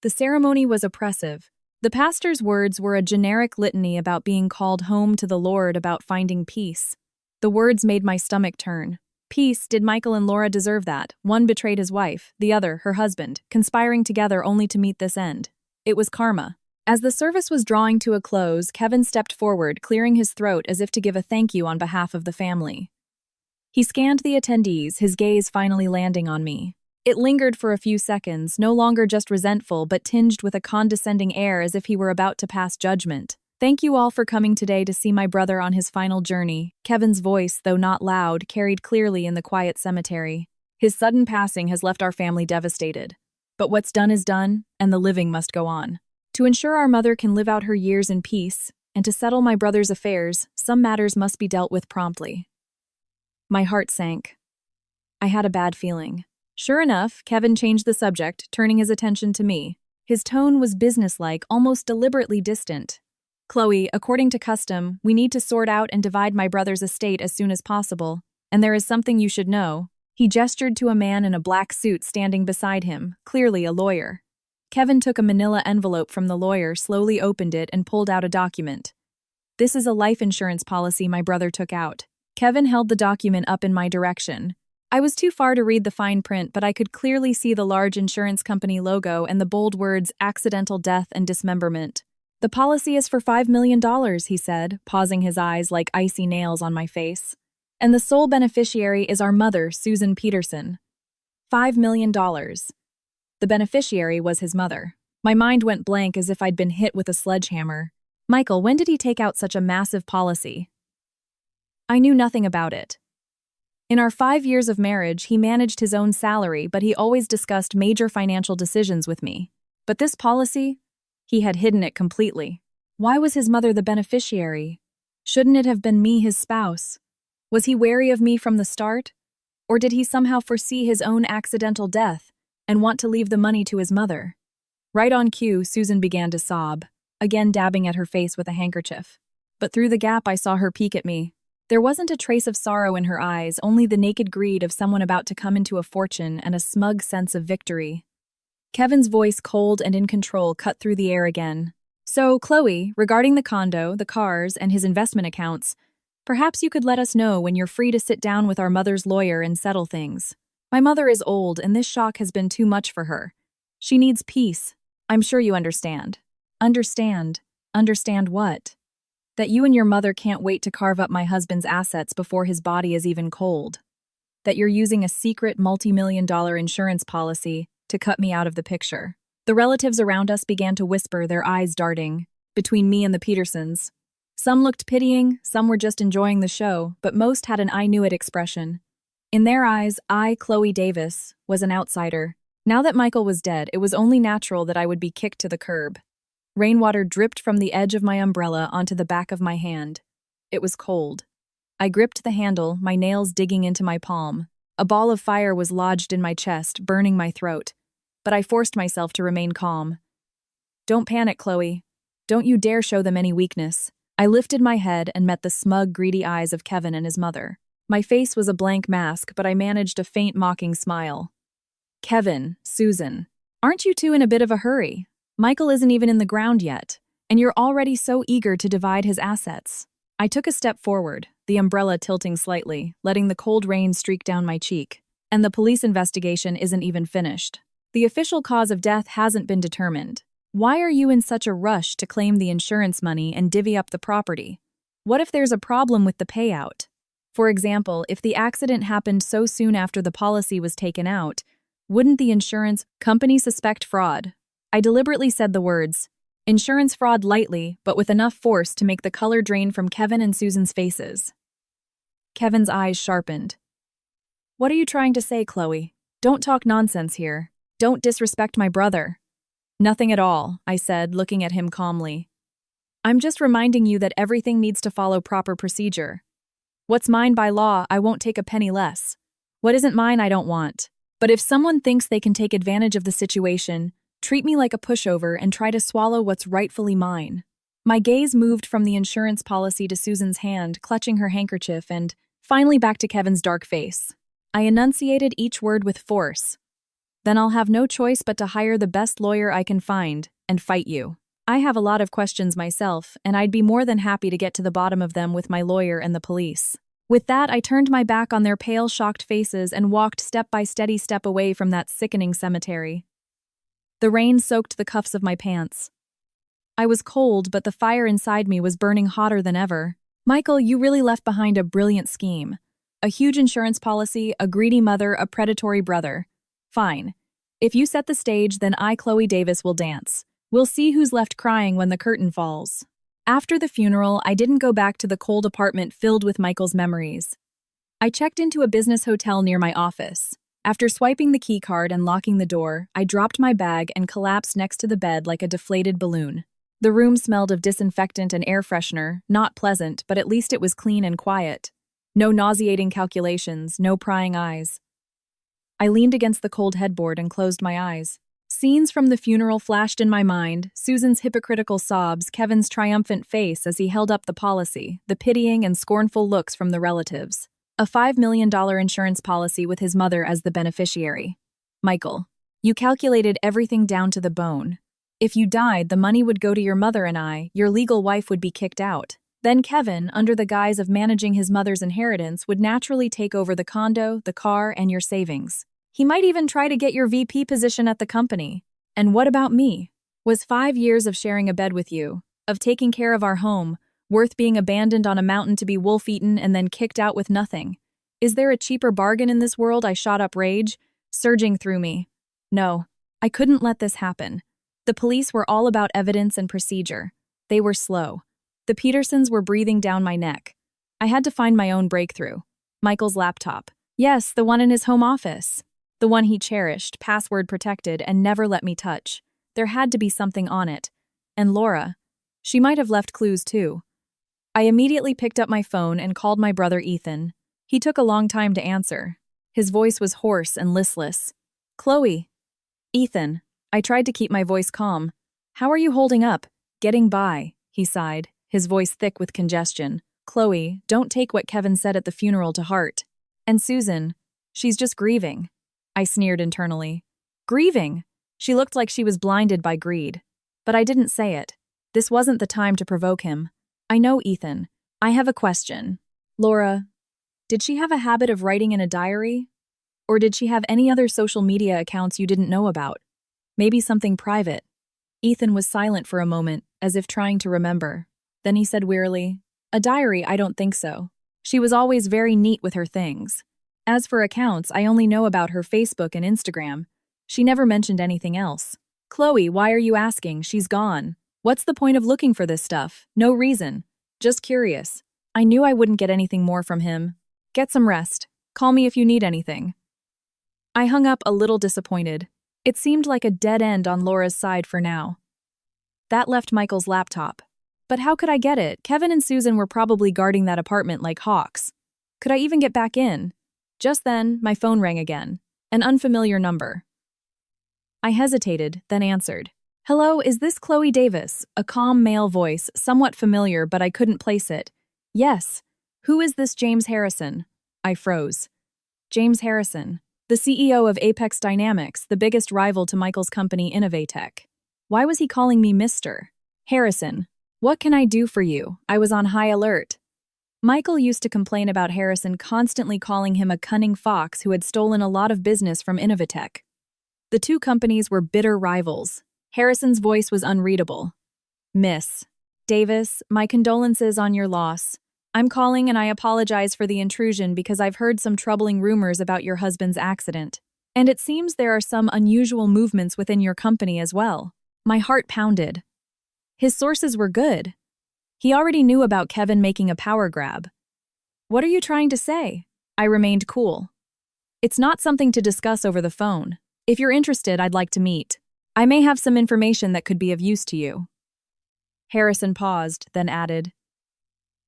The ceremony was oppressive. The pastor's words were a generic litany about being called home to the Lord, about finding peace. The words made my stomach turn. Peace, did Michael and Laura deserve that? One betrayed his wife, the other, her husband, conspiring together only to meet this end. It was karma. As the service was drawing to a close, Kevin stepped forward, clearing his throat as if to give a thank you on behalf of the family. He scanned the attendees, his gaze finally landing on me. It lingered for a few seconds, no longer just resentful, but tinged with a condescending air as if he were about to pass judgment. Thank you all for coming today to see my brother on his final journey. Kevin's voice, though not loud, carried clearly in the quiet cemetery. His sudden passing has left our family devastated. But what's done is done, and the living must go on. To ensure our mother can live out her years in peace, and to settle my brother's affairs, some matters must be dealt with promptly. My heart sank. I had a bad feeling. Sure enough, Kevin changed the subject, turning his attention to me. His tone was businesslike, almost deliberately distant. Chloe, according to custom, we need to sort out and divide my brother's estate as soon as possible. And there is something you should know. He gestured to a man in a black suit standing beside him, clearly a lawyer. Kevin took a manila envelope from the lawyer, slowly opened it, and pulled out a document. This is a life insurance policy my brother took out. Kevin held the document up in my direction. I was too far to read the fine print, but I could clearly see the large insurance company logo and the bold words, accidental death and dismemberment. The policy is for $5 million, he said, pausing, his eyes like icy nails on my face. And the sole beneficiary is our mother, Susan Peterson. $5 million. The beneficiary was his mother. My mind went blank as if I'd been hit with a sledgehammer. Michael, when did he take out such a massive policy? I knew nothing about it. In our 5 years of marriage, he managed his own salary, but he always discussed major financial decisions with me. But this policy? He had hidden it completely. Why was his mother the beneficiary? Shouldn't it have been me, his spouse? Was he wary of me from the start? Or did he somehow foresee his own accidental death and want to leave the money to his mother? Right on cue, Susan began to sob, again dabbing at her face with a handkerchief. But through the gap I saw her peek at me. There wasn't a trace of sorrow in her eyes, only the naked greed of someone about to come into a fortune and a smug sense of victory. Kevin's voice, cold and in control, cut through the air again. So, Chloe, regarding the condo, the cars, and his investment accounts, perhaps you could let us know when you're free to sit down with our mother's lawyer and settle things. My mother is old, and this shock has been too much for her. She needs peace. I'm sure you understand. Understand? Understand what? That you and your mother can't wait to carve up my husband's assets before his body is even cold. That you're using a secret multi-million-dollar insurance policy to cut me out of the picture. The relatives around us began to whisper, their eyes darting between me and the Petersons. Some looked pitying, some were just enjoying the show, but most had an I knew it expression. In their eyes, I, Chloe Davis, was an outsider. Now that Michael was dead, it was only natural that I would be kicked to the curb. Rainwater dripped from the edge of my umbrella onto the back of my hand. It was cold. I gripped the handle, my nails digging into my palm. A ball of fire was lodged in my chest, burning my throat. But I forced myself to remain calm. Don't panic, Chloe. Don't you dare show them any weakness. I lifted my head and met the smug, greedy eyes of Kevin and his mother. My face was a blank mask, but I managed a faint, mocking smile. Kevin, Susan, aren't you two in a bit of a hurry? Michael isn't even in the ground yet, and you're already so eager to divide his assets. I took a step forward, the umbrella tilting slightly, letting the cold rain streak down my cheek. And the police investigation isn't even finished. The official cause of death hasn't been determined. Why are you in such a rush to claim the insurance money and divvy up the property? What if there's a problem with the payout? For example, if the accident happened so soon after the policy was taken out, wouldn't the insurance company suspect fraud? I deliberately said the words, insurance fraud lightly, but with enough force to make the color drain from Kevin and Susan's faces. Kevin's eyes sharpened. What are you trying to say, Chloe? Don't talk nonsense here. Don't disrespect my brother. Nothing at all, I said, looking at him calmly. I'm just reminding you that everything needs to follow proper procedure. What's mine by law, I won't take a penny less. What isn't mine, I don't want. But if someone thinks they can take advantage of the situation, treat me like a pushover and try to swallow what's rightfully mine. My gaze moved from the insurance policy to Susan's hand, clutching her handkerchief, and finally back to Kevin's dark face. I enunciated each word with force. Then I'll have no choice but to hire the best lawyer I can find and fight you. I have a lot of questions myself, and I'd be more than happy to get to the bottom of them with my lawyer and the police. With that, I turned my back on their pale, shocked faces and walked step by steady step away from that sickening cemetery. The rain soaked the cuffs of my pants. I was cold, but the fire inside me was burning hotter than ever. Michael, you really left behind a brilliant scheme. A huge insurance policy, a greedy mother, a predatory brother. Fine. If you set the stage, then I, Chloe Davis, will dance. We'll see who's left crying when the curtain falls. After the funeral, I didn't go back to the cold apartment filled with Michael's memories. I checked into a business hotel near my office. After swiping the key card and locking the door, I dropped my bag and collapsed next to the bed like a deflated balloon. The room smelled of disinfectant and air freshener, not pleasant, but at least it was clean and quiet. No nauseating calculations, no prying eyes. I leaned against the cold headboard and closed my eyes. Scenes from the funeral flashed in my mind, Susan's hypocritical sobs, Kevin's triumphant face as he held up the policy, the pitying and scornful looks from the relatives. A $5 million insurance policy with his mother as the beneficiary. Michael, you calculated everything down to the bone. If you died, the money would go to your mother and I, your legal wife would be kicked out. Then Kevin, under the guise of managing his mother's inheritance, would naturally take over the condo, the car, and your savings. He might even try to get your VP position at the company. And what about me? Was 5 years of sharing a bed with you, of taking care of our home, worth being abandoned on a mountain to be wolf-eaten and then kicked out with nothing? Is there a cheaper bargain in this world? I shot up, rage surging through me. No, I couldn't let this happen. The police were all about evidence and procedure. They were slow. The Petersons were breathing down my neck. I had to find my own breakthrough. Michael's laptop. Yes, the one in his home office. The one he cherished, password protected, and never let me touch. There had to be something on it. And Laura. She might have left clues too. I immediately picked up my phone and called my brother Ethan. He took a long time to answer. His voice was hoarse and listless. Chloe. Ethan. I tried to keep my voice calm. How are you holding up? Getting by, he sighed, his voice thick with congestion. Chloe, don't take what Kevin said at the funeral to heart. And Susan, she's just grieving. I sneered internally. Grieving? She looked like she was blinded by greed. But I didn't say it. This wasn't the time to provoke him. I know, Ethan. I have a question. Laura, did she have a habit of writing in a diary? Or did she have any other social media accounts you didn't know about? Maybe something private. Ethan was silent for a moment, as if trying to remember. Then he said wearily, "A diary, I don't think so. She was always very neat with her things. As for accounts, I only know about her Facebook and Instagram. She never mentioned anything else. Chloe, why are you asking? She's gone. What's the point of looking for this stuff? No reason. Just curious. I knew I wouldn't get anything more from him. Get some rest. Call me if you need anything." I hung up a little disappointed. It seemed like a dead end on Laura's side for now. That left Michael's laptop. But how could I get it? Kevin and Susan were probably guarding that apartment like hawks. Could I even get back in? Just then, my phone rang again. An unfamiliar number. I hesitated, then answered. "Hello, is this Chloe Davis?" A calm male voice, somewhat familiar, but I couldn't place it. "Yes. Who is this James Harrison?" I froze. James Harrison, the CEO of Apex Dynamics, the biggest rival to Michael's company Innovatech. Why was he calling me Mr. Harrison? What can I do for you? I was on high alert. Michael used to complain about Harrison constantly calling him a cunning fox who had stolen a lot of business from Innovatech. The two companies were bitter rivals. Harrison's voice was unreadable. "Miss Davis, my condolences on your loss. I'm calling and I apologize for the intrusion because I've heard some troubling rumors about your husband's accident. And it seems there are some unusual movements within your company as well." My heart pounded. His sources were good. He already knew about Kevin making a power grab. "What are you trying to say?" I remained cool. "It's not something to discuss over the phone. If you're interested, I'd like to meet. I may have some information that could be of use to you." Harrison paused, then added,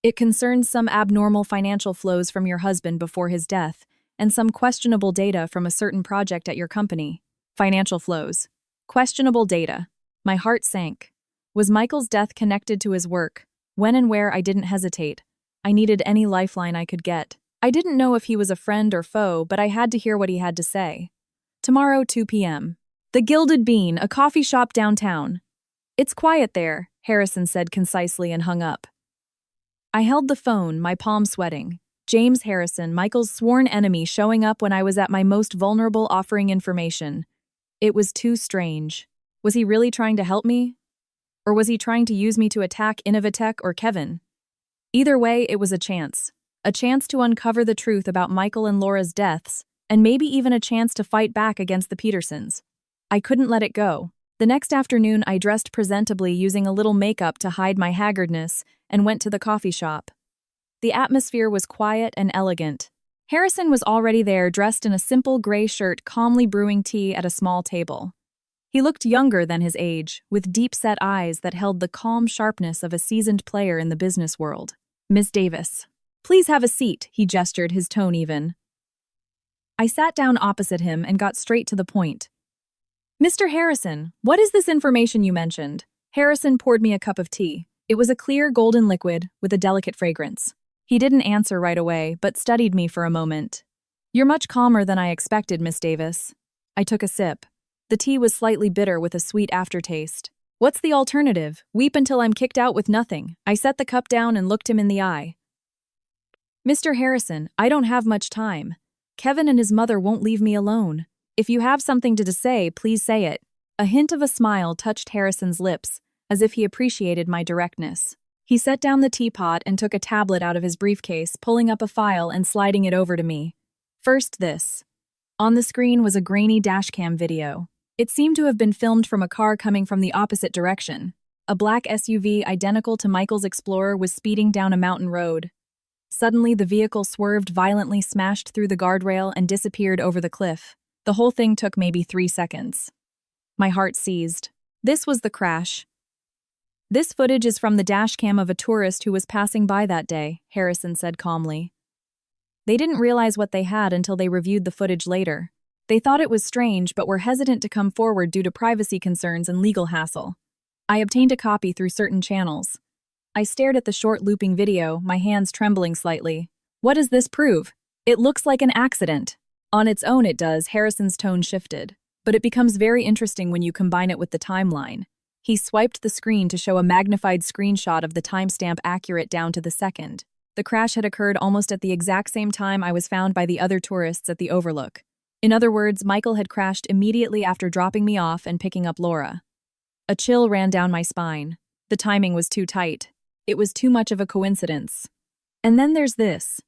"It concerns some abnormal financial flows from your husband before his death and some questionable data from a certain project at your company." Financial flows. Questionable data. My heart sank. Was Michael's death connected to his work? When and where, I didn't hesitate. I needed any lifeline I could get. I didn't know if he was a friend or foe, but I had to hear what he had to say. "Tomorrow, 2 p.m. The Gilded Bean, a coffee shop downtown." "It's quiet there," Harrison said concisely and hung up. I held the phone, my palm sweating. James Harrison, Michael's sworn enemy, showing up when I was at my most vulnerable, offering information. It was too strange. Was he really trying to help me? Or was he trying to use me to attack Innovatech or Kevin? Either way, it was a chance to uncover the truth about Michael and Laura's deaths, and maybe even a chance to fight back against the Petersons. I couldn't let it go. The next afternoon, I dressed presentably using a little makeup to hide my haggardness and went to the coffee shop. The atmosphere was quiet and elegant. Harrison was already there, dressed in a simple gray shirt, calmly brewing tea at a small table. He looked younger than his age, with deep-set eyes that held the calm sharpness of a seasoned player in the business world. "Miss Davis, please have a seat," he gestured, his tone even. I sat down opposite him and got straight to the point. "Mr. Harrison, what is this information you mentioned?" Harrison poured me a cup of tea. It was a clear golden liquid with a delicate fragrance. He didn't answer right away, but studied me for a moment. "You're much calmer than I expected, Miss Davis." I took a sip. The tea was slightly bitter with a sweet aftertaste. "What's the alternative? Weep until I'm kicked out with nothing." I set the cup down and looked him in the eye. "Mr. Harrison, I don't have much time. Kevin and his mother won't leave me alone. If you have something to say, please say it." A hint of a smile touched Harrison's lips, as if he appreciated my directness. He set down the teapot and took a tablet out of his briefcase, pulling up a file and sliding it over to me. First this. On the screen was a grainy dashcam video. It seemed to have been filmed from a car coming from the opposite direction. A black SUV identical to Michael's Explorer was speeding down a mountain road. Suddenly, the vehicle swerved violently, smashed through the guardrail, and disappeared over the cliff. The whole thing took maybe 3 seconds. My heart seized. This was the crash. "This footage is from the dashcam of a tourist who was passing by that day," Harrison said calmly. "They didn't realize what they had until they reviewed the footage later. They thought it was strange, but were hesitant to come forward due to privacy concerns and legal hassle. I obtained a copy through certain channels. I stared at the short looping video, my hands trembling slightly. What does this prove? It looks like an accident. On its own it does, Harrison's tone shifted. But it becomes very interesting when you combine it with the timeline. He swiped the screen to show a magnified screenshot of the timestamp accurate down to the second. The crash had occurred almost at the exact same time I was found by the other tourists at the Overlook. In other words, Michael had crashed immediately after dropping me off and picking up Laura. A chill ran down my spine. The timing was too tight. It was too much of a coincidence. And then there's this.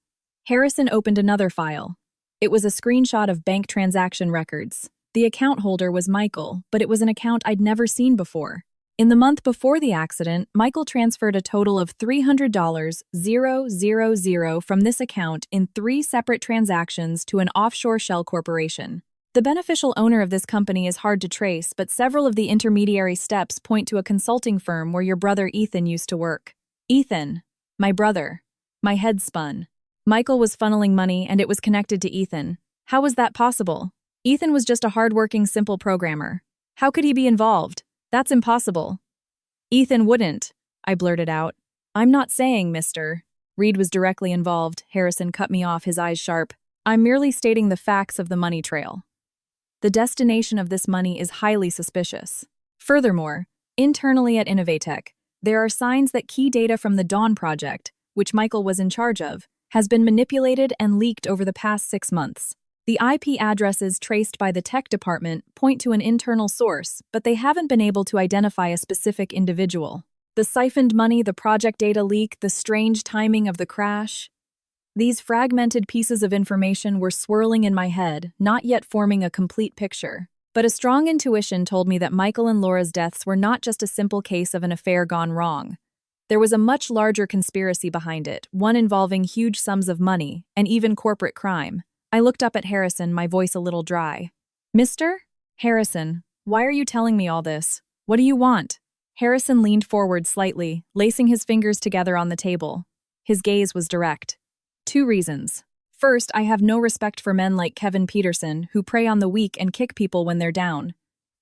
Harrison opened another file. It was a screenshot of bank transaction records. The account holder was Michael, but it was an account I'd never seen before. In the month before the accident, Michael transferred a total of $300,000 from this account in 3 separate transactions to an offshore shell corporation. The beneficial owner of this company is hard to trace, but several of the intermediary steps point to a consulting firm where your brother Ethan used to work. Ethan, my brother. My head spun. Michael was funneling money and it was connected to Ethan. How was that possible? Ethan was just a hardworking, simple programmer. How could he be involved? That's impossible. Ethan wouldn't, I blurted out. I'm not saying, mister. Reed was directly involved. Harrison cut me off, his eyes sharp. I'm merely stating the facts of the money trail. The destination of this money is highly suspicious. Furthermore, internally at Innovatech, there are signs that key data from the Dawn project, which Michael was in charge of, has been manipulated and leaked over the past 6 months. The IP addresses traced by the tech department point to an internal source, but they haven't been able to identify a specific individual. The siphoned money, the project data leak, the strange timing of the crash. These fragmented pieces of information were swirling in my head, not yet forming a complete picture. But a strong intuition told me that Michael and Laura's deaths were not just a simple case of an affair gone wrong. There was a much larger conspiracy behind it, one involving huge sums of money, and even corporate crime. I looked up at Harrison, my voice a little dry. Mister? Harrison, why are you telling me all this? What do you want? Harrison leaned forward slightly, lacing his fingers together on the table. His gaze was direct. 2 reasons. First, I have no respect for men like Kevin Peterson, who prey on the weak and kick people when they're down.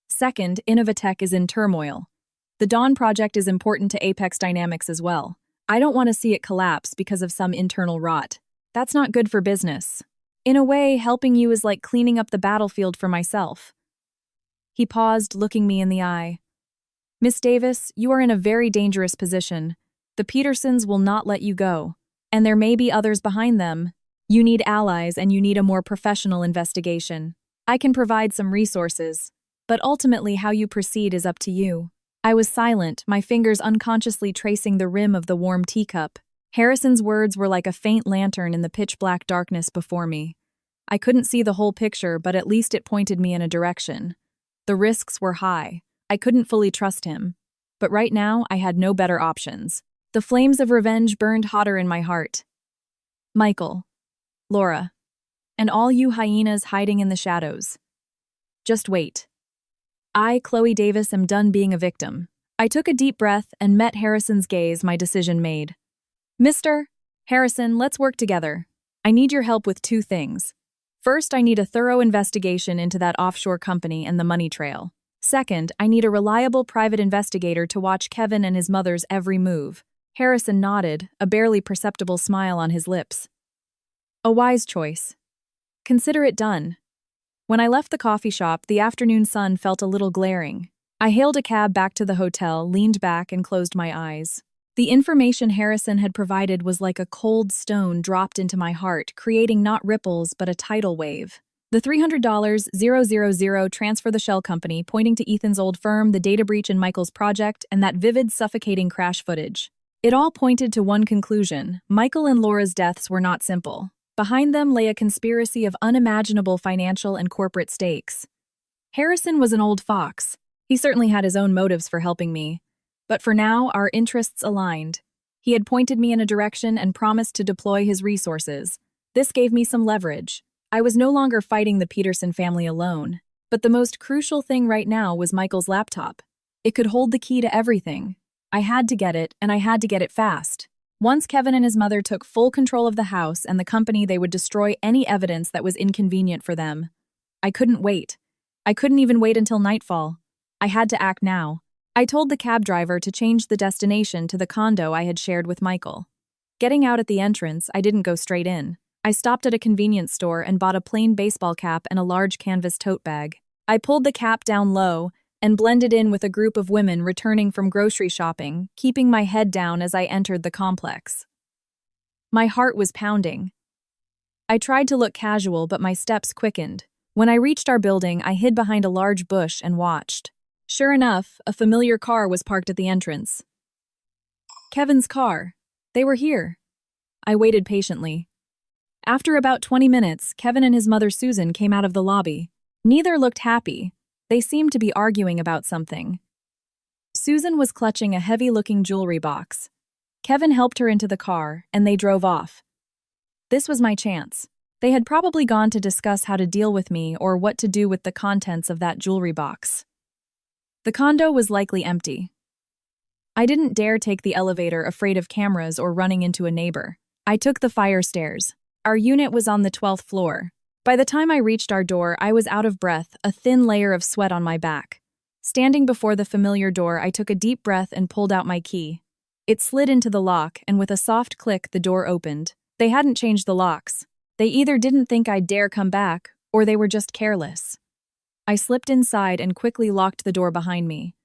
Second, Innovatech is in turmoil. The Dawn project is important to Apex Dynamics as well. I don't want to see it collapse because of some internal rot. That's not good for business. In a way, helping you is like cleaning up the battlefield for myself. He paused, looking me in the eye. Miss Davis, you are in a very dangerous position. The Petersons will not let you go. And there may be others behind them. You need allies and you need a more professional investigation. I can provide some resources, but ultimately how you proceed is up to you. I was silent, my fingers unconsciously tracing the rim of the warm teacup. Harrison's words were like a faint lantern in the pitch-black darkness before me. I couldn't see the whole picture, but at least it pointed me in a direction. The risks were high. I couldn't fully trust him. But right now, I had no better options. The flames of revenge burned hotter in my heart. Michael, Laura, and all you hyenas hiding in the shadows. Just wait. I, Chloe Davis, am done being a victim. I took a deep breath and met Harrison's gaze, my decision made. Mr. Harrison, let's work together. I need your help with 2 things. First, I need a thorough investigation into that offshore company and the money trail. Second, I need a reliable private investigator to watch Kevin and his mother's every move. Harrison nodded, a barely perceptible smile on his lips. A wise choice. Consider it done. When I left the coffee shop, the afternoon sun felt a little glaring. I hailed a cab back to the hotel, leaned back, and closed my eyes. The information Harrison had provided was like a cold stone dropped into my heart, creating not ripples but a tidal wave. The $300,000 transfer the shell company, pointing to Ethan's old firm, the data breach in Michael's project, and that vivid, suffocating crash footage. It all pointed to one conclusion: Michael and Laura's deaths were not simple. Behind them lay a conspiracy of unimaginable financial and corporate stakes. Harrison was an old fox. He certainly had his own motives for helping me. But for now, our interests aligned. He had pointed me in a direction and promised to deploy his resources. This gave me some leverage. I was no longer fighting the Peterson family alone. But the most crucial thing right now was Michael's laptop. It could hold the key to everything. I had to get it, and I had to get it fast. Once Kevin and his mother took full control of the house and the company, they would destroy any evidence that was inconvenient for them. I couldn't wait. I couldn't even wait until nightfall. I had to act now. I told the cab driver to change the destination to the condo I had shared with Michael. Getting out at the entrance, I didn't go straight in. I stopped at a convenience store and bought a plain baseball cap and a large canvas tote bag. I pulled the cap down low and blended in with a group of women returning from grocery shopping, keeping my head down as I entered the complex. My heart was pounding. I tried to look casual, but my steps quickened. When I reached our building, I hid behind a large bush and watched. Sure enough, a familiar car was parked at the entrance. Kevin's car. They were here. I waited patiently. After about 20 minutes, Kevin and his mother Susan came out of the lobby. Neither looked happy. They seemed to be arguing about something. Susan was clutching a heavy-looking jewelry box. Kevin helped her into the car, and they drove off. This was my chance. They had probably gone to discuss how to deal with me or what to do with the contents of that jewelry box. The condo was likely empty. I didn't dare take the elevator, afraid of cameras or running into a neighbor. I took the fire stairs. Our unit was on the 12th floor. By the time I reached our door, I was out of breath, a thin layer of sweat on my back. Standing before the familiar door, I took a deep breath and pulled out my key. It slid into the lock, and with a soft click, the door opened. They hadn't changed the locks. They either didn't think I'd dare come back, or they were just careless. I slipped inside and quickly locked the door behind me.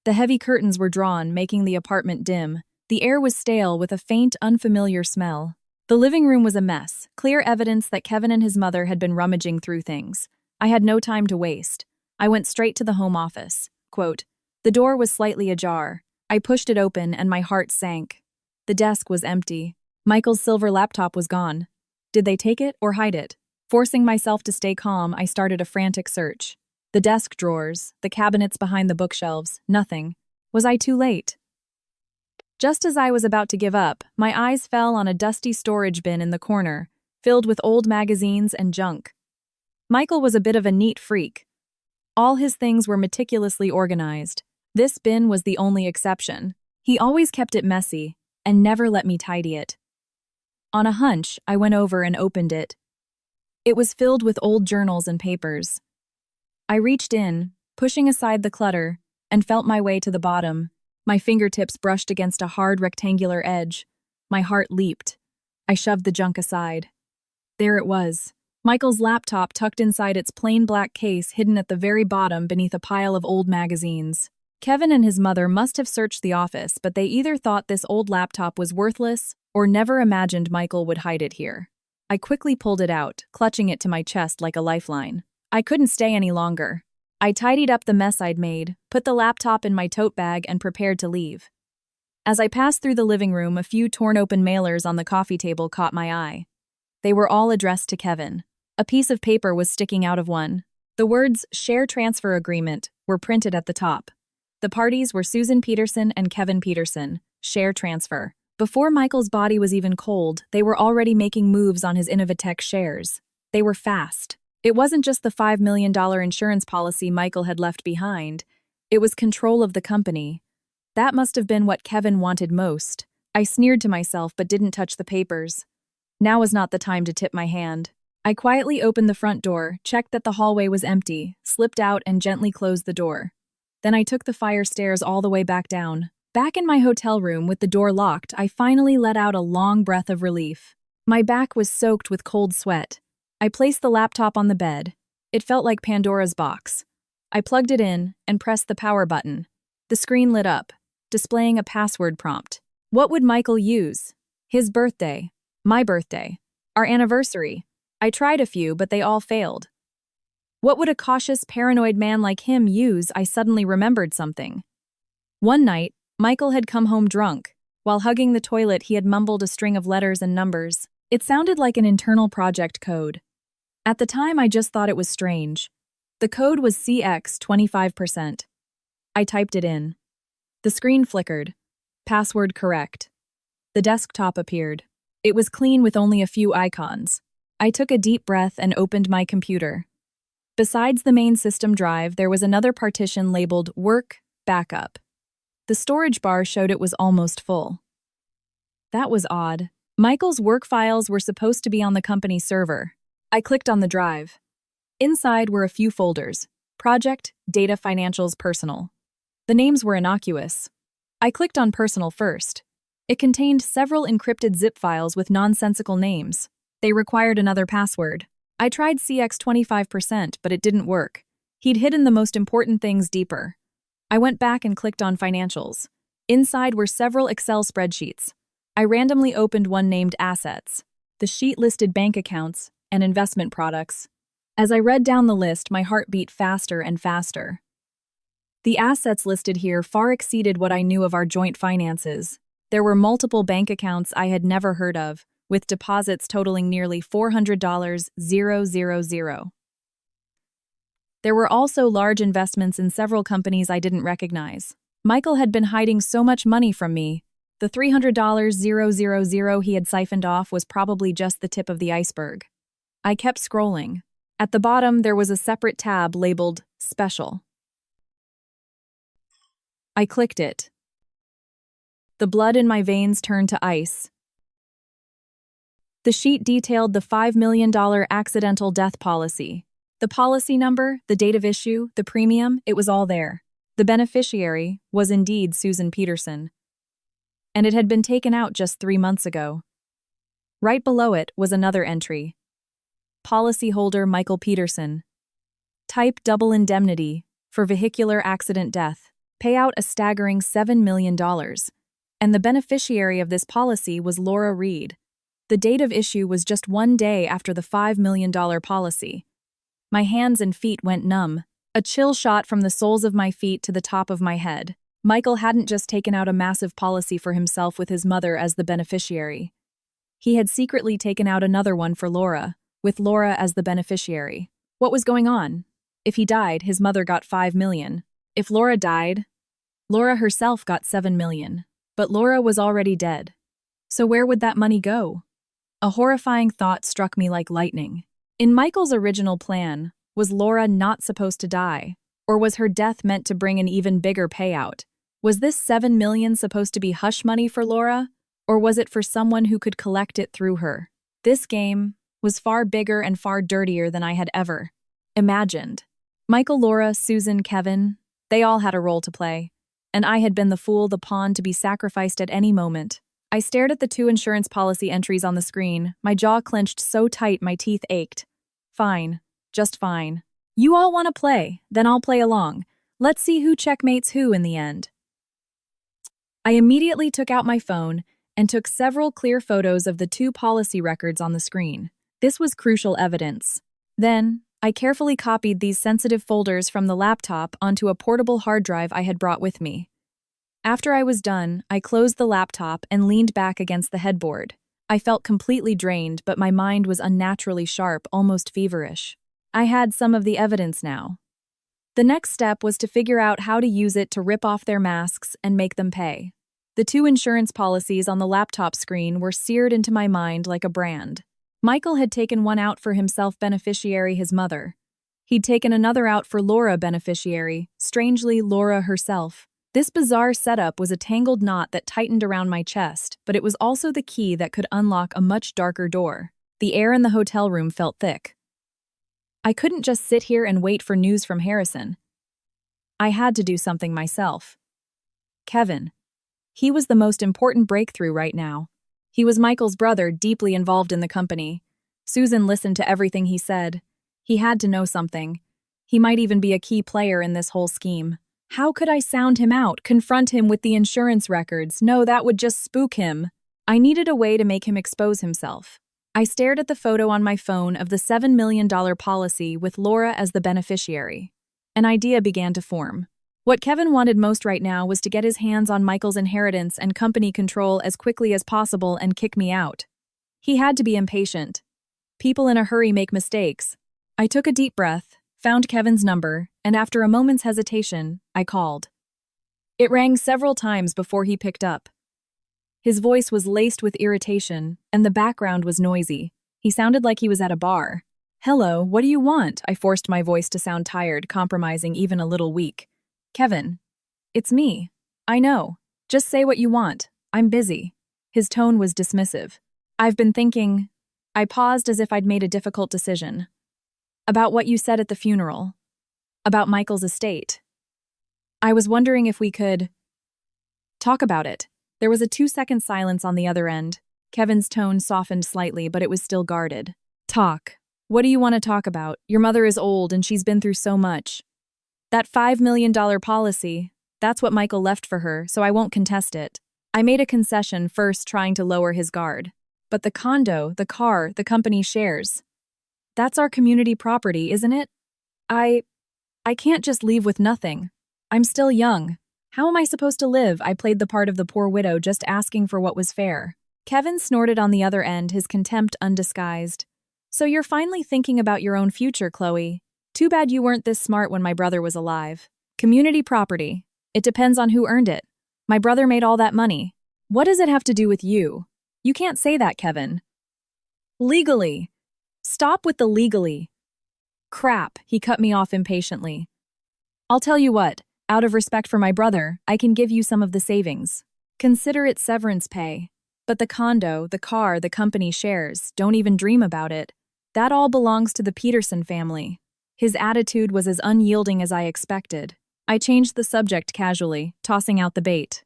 The heavy curtains were drawn, making the apartment dim. The air was stale with a faint, unfamiliar smell. The living room was a mess, clear evidence that Kevin and his mother had been rummaging through things. I had no time to waste. I went straight to the home office. Quote, the door was slightly ajar. I pushed it open and my heart sank. The desk was empty. Michael's silver laptop was gone. Did they take it or hide it? Forcing myself to stay calm, I started a frantic search. The desk drawers, the cabinets behind the bookshelves, nothing. Was I too late? Just as I was about to give up, my eyes fell on a dusty storage bin in the corner, filled with old magazines and junk. Michael was a bit of a neat freak. All his things were meticulously organized. This bin was the only exception. He always kept it messy and never let me tidy it. On a hunch, I went over and opened it. It was filled with old journals and papers. I reached in, pushing aside the clutter, and felt my way to the bottom. My fingertips brushed against a hard rectangular edge. My heart leaped. I shoved the junk aside. There it was. Michael's laptop tucked inside its plain black case, hidden at the very bottom beneath a pile of old magazines. Kevin and his mother must have searched the office, but they either thought this old laptop was worthless or never imagined Michael would hide it here. I quickly pulled it out, clutching it to my chest like a lifeline. I couldn't stay any longer. I tidied up the mess I'd made, put the laptop in my tote bag, and prepared to leave. As I passed through the living room, a few torn-open mailers on the coffee table caught my eye. They were all addressed to Kevin. A piece of paper was sticking out of one. The words "Share Transfer Agreement" were printed at the top. The parties were Susan Peterson and Kevin Peterson. Share transfer. Before Michael's body was even cold, they were already making moves on his Innovatech shares. They were fast. It wasn't just the $5 million insurance policy Michael had left behind. It was control of the company. That must have been what Kevin wanted most. I sneered to myself but didn't touch the papers. Now was not the time to tip my hand. I quietly opened the front door, checked that the hallway was empty, slipped out and gently closed the door. Then I took the fire stairs all the way back down. Back in my hotel room with the door locked, I finally let out a long breath of relief. My back was soaked with cold sweat. I placed the laptop on the bed. It felt like Pandora's box. I plugged it in and pressed the power button. The screen lit up, displaying a password prompt. What would Michael use? His birthday. My birthday. Our anniversary. I tried a few, but they all failed. What would a cautious, paranoid man like him use? I suddenly remembered something. One night, Michael had come home drunk. While hugging the toilet, he had mumbled a string of letters and numbers. It sounded like an internal project code. At the time, I just thought it was strange. The code was CX 25%. I typed it in. The screen flickered. Password correct. The desktop appeared. It was clean with only a few icons. I took a deep breath and opened my computer. Besides the main system drive, there was another partition labeled Work Backup. The storage bar showed it was almost full. That was odd. Michael's work files were supposed to be on the company server. I clicked on the drive. Inside were a few folders: Project, Data, Financials, Personal. The names were innocuous. I clicked on personal first. It contained several encrypted zip files with nonsensical names. They required another password. I tried CX 25%, but it didn't work. He'd hidden the most important things deeper. I went back and clicked on financials. Inside were several Excel spreadsheets. I randomly opened one named Assets. The sheet listed bank accounts and investment products. As I read down the list, my heart beat faster and faster. The assets listed here far exceeded what I knew of our joint finances. There were multiple bank accounts I had never heard of, with deposits totaling nearly $400,000. There were also large investments in several companies I didn't recognize. Michael had been hiding so much money from me. The $300,000 he had siphoned off was probably just the tip of the iceberg. I kept scrolling. At the bottom, there was a separate tab labeled Special. I clicked it. The blood in my veins turned to ice. The sheet detailed the $5 million accidental death policy. The policy number, the date of issue, the premium, it was all there. The beneficiary was indeed Susan Peterson. And it had been taken out just 3 months ago. Right below it was another entry. Policyholder Michael Peterson. Type double indemnity for vehicular accident death. Payout a staggering $7 million. And the beneficiary of this policy was Laura Reed. The date of issue was just 1 day after the $5 million policy. My hands and feet went numb. A chill shot from the soles of my feet to the top of my head. Michael hadn't just taken out a massive policy for himself with his mother as the beneficiary. He had secretly taken out another one for Laura, with Laura as the beneficiary. What was going on? If he died, his mother got $5 million. If Laura died, Laura herself got $7 million. But Laura was already dead. So where would that money go? A horrifying thought struck me like lightning. In Michael's original plan, was Laura not supposed to die? Or was her death meant to bring an even bigger payout? Was this $7 million supposed to be hush money for Laura? Or was it for someone who could collect it through her? This game was far bigger and far dirtier than I had ever imagined. Michael, Laura, Susan, Kevin, they all had a role to play. And I had been the fool, the pawn to be sacrificed at any moment. I stared at the 2 insurance policy entries on the screen, my jaw clenched so tight my teeth ached. Fine. Just fine. You all want to play, then I'll play along. Let's see who checkmates who in the end. I immediately took out my phone and took several clear photos of the 2 policy records on the screen. This was crucial evidence. Then, I carefully copied these sensitive folders from the laptop onto a portable hard drive I had brought with me. After I was done, I closed the laptop and leaned back against the headboard. I felt completely drained, but my mind was unnaturally sharp, almost feverish. I had some of the evidence now. The next step was to figure out how to use it to rip off their masks and make them pay. The 2 insurance policies on the laptop screen were seared into my mind like a brand. Michael had taken one out for himself beneficiary, his mother. He'd taken another out for Laura beneficiary, strangely Laura herself. This bizarre setup was a tangled knot that tightened around my chest, but it was also the key that could unlock a much darker door. The air in the hotel room felt thick. I couldn't just sit here and wait for news from Harrison. I had to do something myself. Kevin. He was the most important breakthrough right now. He was Michael's brother, deeply involved in the company. Susan listened to everything he said. He had to know something. He might even be a key player in this whole scheme. How could I sound him out, confront him with the insurance records? No, that would just spook him. I needed a way to make him expose himself. I stared at the photo on my phone of the $7 million policy with Laura as the beneficiary. An idea began to form. What Kevin wanted most right now was to get his hands on Michael's inheritance and company control as quickly as possible and kick me out. He had to be impatient. People in a hurry make mistakes. I took a deep breath, found Kevin's number, and after a moment's hesitation, I called. It rang several times before he picked up. His voice was laced with irritation, and the background was noisy. He sounded like he was at a bar. Hello, what do you want? I forced my voice to sound tired, compromising even a little weak. Kevin. It's me. I know. Just say what you want. I'm busy. His tone was dismissive. I've been thinking. I paused as if I'd made a difficult decision. About what you said at the funeral. About Michael's estate. I was wondering if we could talk about it. There was a 2-second silence on the other end. Kevin's tone softened slightly, but it was still guarded. Talk. What do you want to talk about? Your mother is old and she's been through so much. That $5 million policy, that's what Michael left for her, so I won't contest it. I made a concession first, trying to lower his guard. But the condo, the car, the company shares. That's our community property, isn't it? I can't just leave with nothing. I'm still young. How am I supposed to live? I played the part of the poor widow, just asking for what was fair. Kevin snorted on the other end, his contempt undisguised. So you're finally thinking about your own future, Chloe. Too bad you weren't this smart when my brother was alive. Community property. It depends on who earned it. My brother made all that money. What does it have to do with you? You can't say that, Kevin. Legally. Stop with the legally. Crap, he cut me off impatiently. I'll tell you what, out of respect for my brother, I can give you some of the savings. Consider it severance pay. But the condo, the car, the company shares, don't even dream about it. That all belongs to the Peterson family. His attitude was as unyielding as I expected. I changed the subject casually, tossing out the bait.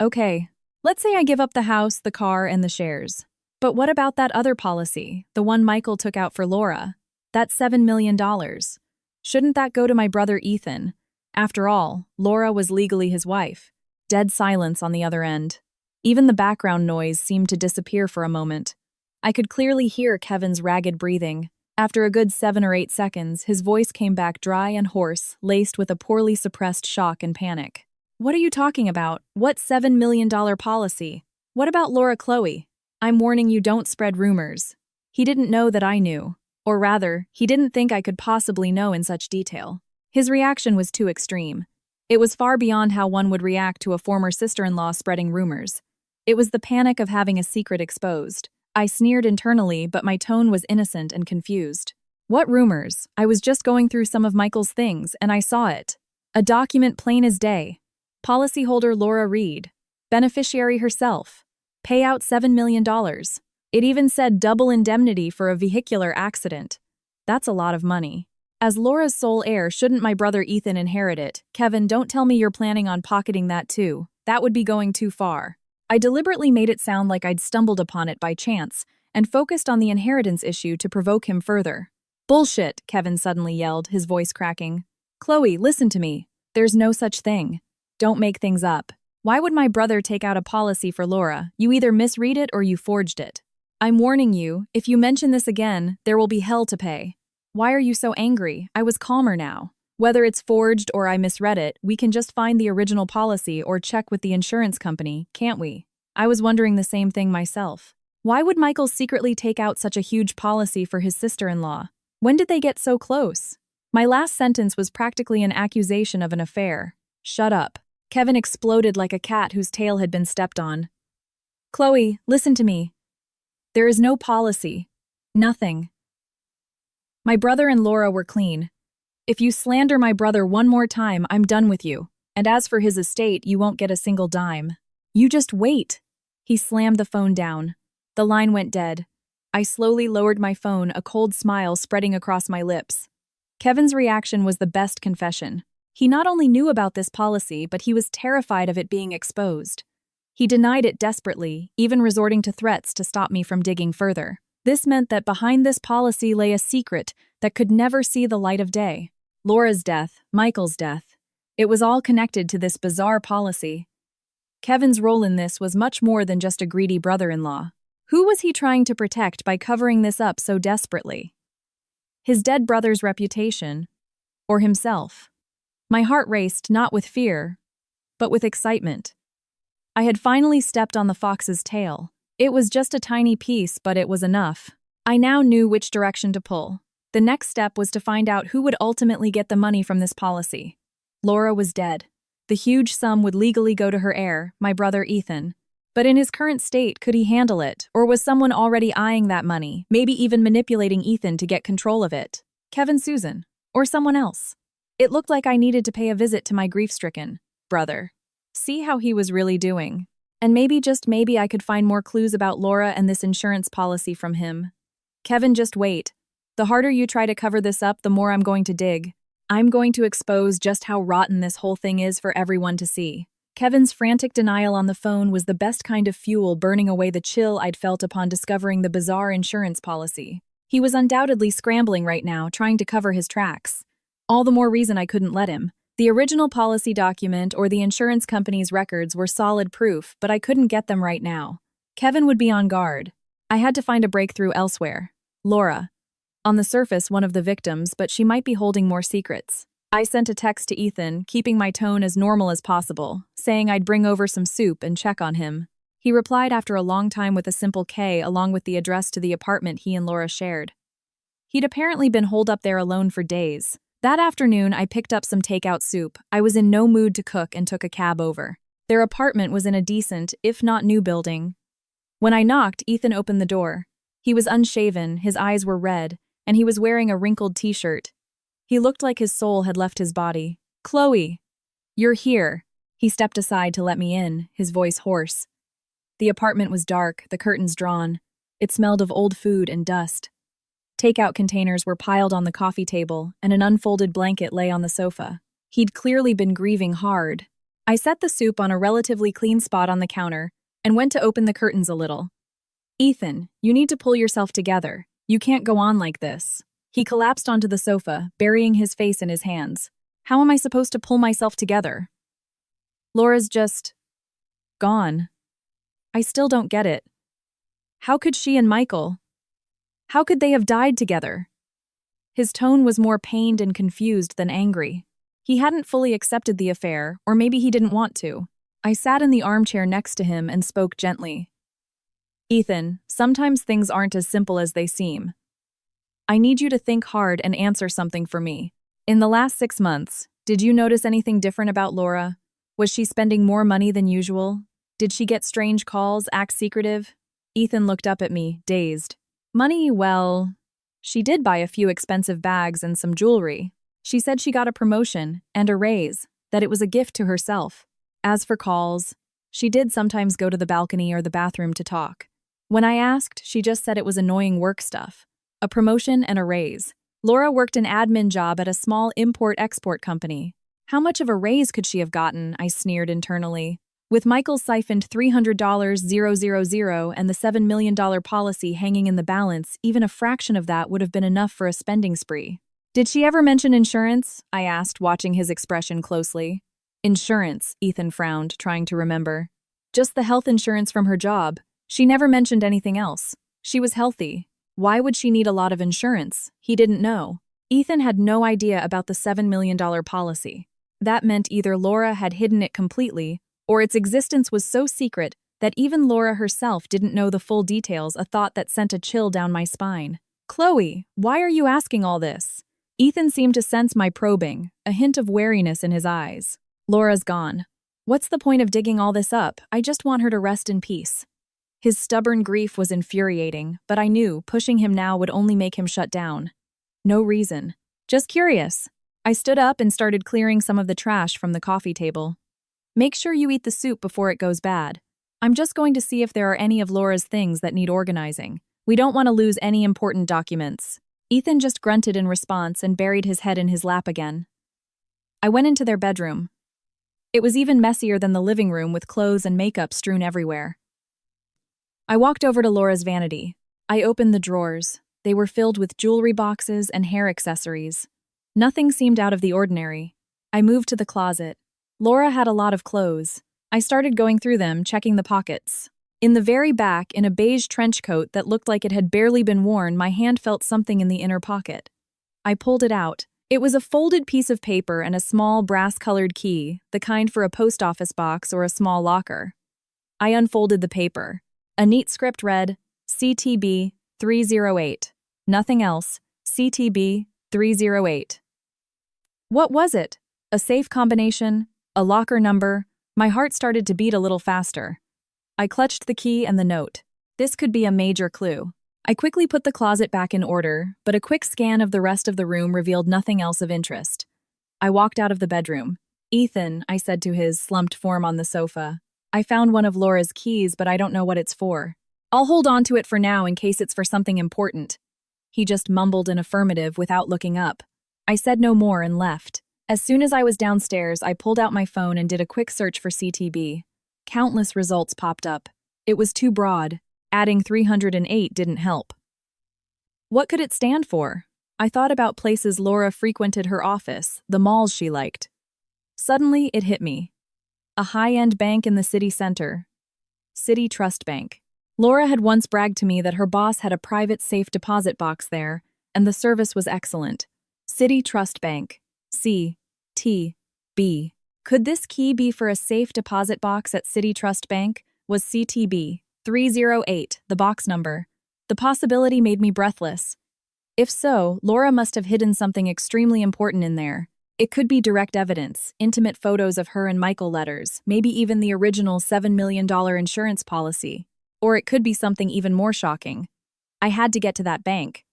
Okay, let's say I give up the house, the car, and the shares. But what about that other policy, the one Michael took out for Laura? That's $7 million. Shouldn't that go to my brother Ethan? After all, Laura was legally his wife. Dead silence on the other end. Even the background noise seemed to disappear for a moment. I could clearly hear Kevin's ragged breathing. After a good 7 or 8 seconds, his voice came back dry and hoarse, laced with a poorly suppressed shock and panic. What are you talking about? What $7 million policy? What about Laura Chloe? I'm warning you, don't spread rumors. He didn't know that I knew. Or rather, he didn't think I could possibly know in such detail. His reaction was too extreme. It was far beyond how one would react to a former sister-in-law spreading rumors. It was the panic of having a secret exposed. I sneered internally, but my tone was innocent and confused. What rumors? I was just going through some of Michael's things, and I saw it. A document plain as day. Policyholder Laura Reed. Beneficiary herself. Payout $7 million. It even said double indemnity for a vehicular accident. That's a lot of money. As Laura's sole heir, shouldn't my brother Ethan inherit it? Kevin, don't tell me you're planning on pocketing that too. That would be going too far. I deliberately made it sound like I'd stumbled upon it by chance, and focused on the inheritance issue to provoke him further. Bullshit, Kevin suddenly yelled, his voice cracking. Chloe, listen to me. There's no such thing. Don't make things up. Why would my brother take out a policy for Laura? You either misread it or you forged it. I'm warning you, if you mention this again, there will be hell to pay. Why are you so angry? I was calmer now. Whether it's forged or I misread it, we can just find the original policy or check with the insurance company, can't we? I was wondering the same thing myself. Why would Michael secretly take out such a huge policy for his sister-in-law? When did they get so close? My last sentence was practically an accusation of an affair. Shut up. Kevin exploded like a cat whose tail had been stepped on. Chloe, listen to me. There is no policy. Nothing. My brother and Laura were clean. If you slander my brother one more time, I'm done with you. And as for his estate, you won't get a single dime. You just wait. He slammed the phone down. The line went dead. I slowly lowered my phone, a cold smile spreading across my lips. Kevin's reaction was the best confession. He not only knew about this policy, but he was terrified of it being exposed. He denied it desperately, even resorting to threats to stop me from digging further. This meant that behind this policy lay a secret that could never see the light of day. Laura's death, Michael's death. It was all connected to this bizarre policy. Kevin's role in this was much more than just a greedy brother-in-law. Who was he trying to protect by covering this up so desperately? His dead brother's reputation? Or himself? My heart raced not with fear, but with excitement. I had finally stepped on the fox's tail. It was just a tiny piece, but it was enough. I now knew which direction to pull. The next step was to find out who would ultimately get the money from this policy. Laura was dead. The huge sum would legally go to her heir, my brother Ethan. But in his current state, could he handle it? Or was someone already eyeing that money, maybe even manipulating Ethan to get control of it? Kevin Susan? Or someone else? It looked like I needed to pay a visit to my grief-stricken brother. See how he was really doing. And maybe, just maybe, I could find more clues about Laura and this insurance policy from him. Kevin, just wait. The harder you try to cover this up, the more I'm going to dig. I'm going to expose just how rotten this whole thing is for everyone to see. Kevin's frantic denial on the phone was the best kind of fuel burning away the chill I'd felt upon discovering the bizarre insurance policy. He was undoubtedly scrambling right now, trying to cover his tracks. All the more reason I couldn't let him. The original policy document or the insurance company's records were solid proof, but I couldn't get them right now. Kevin would be on guard. I had to find a breakthrough elsewhere. Laura. On the surface, one of the victims, but she might be holding more secrets. I sent a text to Ethan, keeping my tone as normal as possible, saying I'd bring over some soup and check on him. He replied after a long time with a simple K along with the address to the apartment he and Laura shared. He'd apparently been holed up there alone for days. That afternoon, I picked up some takeout soup. I was in no mood to cook and took a cab over. Their apartment was in a decent, if not new building. When I knocked, Ethan opened the door. He was unshaven, his eyes were red, and he was wearing a wrinkled t-shirt. He looked like his soul had left his body. "Chloe, you're here." He stepped aside to let me in, his voice hoarse. The apartment was dark, the curtains drawn. It smelled of old food and dust. Takeout containers were piled on the coffee table, and an unfolded blanket lay on the sofa. He'd clearly been grieving hard. I set the soup on a relatively clean spot on the counter and went to open the curtains a little. "Ethan, you need to pull yourself together. You can't go on like this." He collapsed onto the sofa, burying his face in his hands. "How am I supposed to pull myself together? Laura's just gone. I still don't get it. How could she and Michael? How could they have died together?" His tone was more pained and confused than angry. He hadn't fully accepted the affair, or maybe he didn't want to. I sat in the armchair next to him and spoke gently. "Ethan, sometimes things aren't as simple as they seem. I need you to think hard and answer something for me. In the last 6 months, did you notice anything different about Laura? Was she spending more money than usual? Did she get strange calls, act secretive?" Ethan looked up at me, dazed. "Money, well, she did buy a few expensive bags and some jewelry. She said she got a promotion and a raise, that it was a gift to herself. As for calls, she did sometimes go to the balcony or the bathroom to talk. When I asked, she just said it was annoying work stuff. A promotion and a raise. Laura worked an admin job at a small import-export company. How much of a raise could she have gotten? I sneered internally. With Michael's siphoned $300,000 and the $7 million policy hanging in the balance, even a fraction of that would have been enough for a spending spree. "Did she ever mention insurance?" I asked, watching his expression closely. "Insurance," Ethan frowned, trying to remember. "Just the health insurance from her job. She never mentioned anything else. She was healthy. Why would she need a lot of insurance?" He didn't know. Ethan had no idea about the $7 million policy. That meant either Laura had hidden it completely, or its existence was so secret that even Laura herself didn't know the full details, a thought that sent a chill down my spine. "Chloe, why are you asking all this?" Ethan seemed to sense my probing, a hint of wariness in his eyes. "Laura's gone. What's the point of digging all this up? I just want her to rest in peace." His stubborn grief was infuriating, but I knew pushing him now would only make him shut down. No reason. Just curious. I stood up and started clearing some of the trash from the coffee table. "Make sure you eat the soup before it goes bad. I'm just going to see if there are any of Laura's things that need organizing. We don't want to lose any important documents." Ethan just grunted in response and buried his head in his lap again. I went into their bedroom. It was even messier than the living room, with clothes and makeup strewn everywhere. I walked over to Laura's vanity. I opened the drawers. They were filled with jewelry boxes and hair accessories. Nothing seemed out of the ordinary. I moved to the closet. Laura had a lot of clothes. I started going through them, checking the pockets. In the very back, in a beige trench coat that looked like it had barely been worn, my hand felt something in the inner pocket. I pulled it out. It was a folded piece of paper and a small brass-colored key, the kind for a post office box or a small locker. I unfolded the paper. A neat script read, CTB 308. Nothing else. CTB 308. What was it? A safe combination? A locker number? My heart started to beat a little faster. I clutched the key and the note. This could be a major clue. I quickly put the closet back in order, but a quick scan of the rest of the room revealed nothing else of interest. I walked out of the bedroom. "Ethan," I said to his slumped form on the sofa, "I found one of Laura's keys, but I don't know what it's for. I'll hold on to it for now in case it's for something important." He just mumbled an affirmative without looking up. I said no more and left. As soon as I was downstairs, I pulled out my phone and did a quick search for CTB. Countless results popped up. It was too broad. Adding 308 didn't help. What could it stand for? I thought about places Laura frequented her office, the malls she liked. Suddenly, it hit me. A high-end bank in the city center. City Trust Bank. Laura had once bragged to me that her boss had a private safe deposit box there, and the service was excellent. City Trust Bank. C-T-B. Could this key be for a safe deposit box at City Trust Bank? Was CTB 308 the box number? The possibility made me breathless. If so, Laura must have hidden something extremely important in there. It could be direct evidence, intimate photos of her and Michael letters, maybe even the original $7 million insurance policy. Or it could be something even more shocking. I had to get to that bank.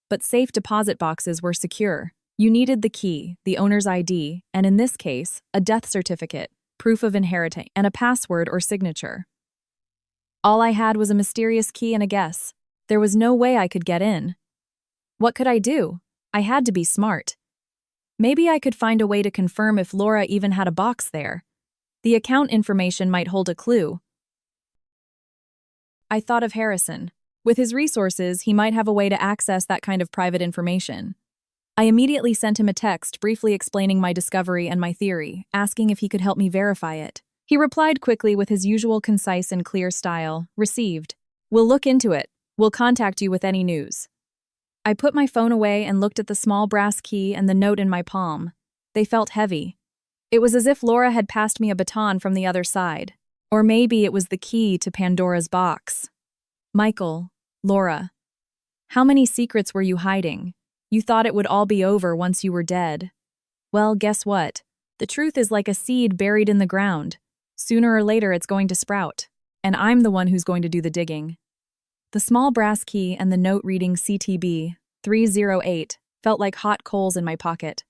But safe deposit boxes were secure. You needed the key, the owner's ID, and in this case, a death certificate, proof of inheritance, and a password or signature. All I had was a mysterious key and a guess. There was no way I could get in. What could I do? I had to be smart. Maybe I could find a way to confirm if Laura even had a box there. The account information might hold a clue. I thought of Harrison. With his resources, he might have a way to access that kind of private information. I immediately sent him a text briefly explaining my discovery and my theory, asking if he could help me verify it. He replied quickly with his usual concise and clear style. Received. We'll look into it. We'll contact you with any news. I put my phone away and looked at the small brass key and the note in my palm. They felt heavy. It was as if Laura had passed me a baton from the other side. Or maybe it was the key to Pandora's box. Michael, Laura, how many secrets were you hiding? You thought it would all be over once you were dead. Well, guess what? The truth is like a seed buried in the ground. Sooner or later it's going to sprout. And I'm the one who's going to do the digging. The small brass key and the note reading CTB 308 felt like hot coals in my pocket.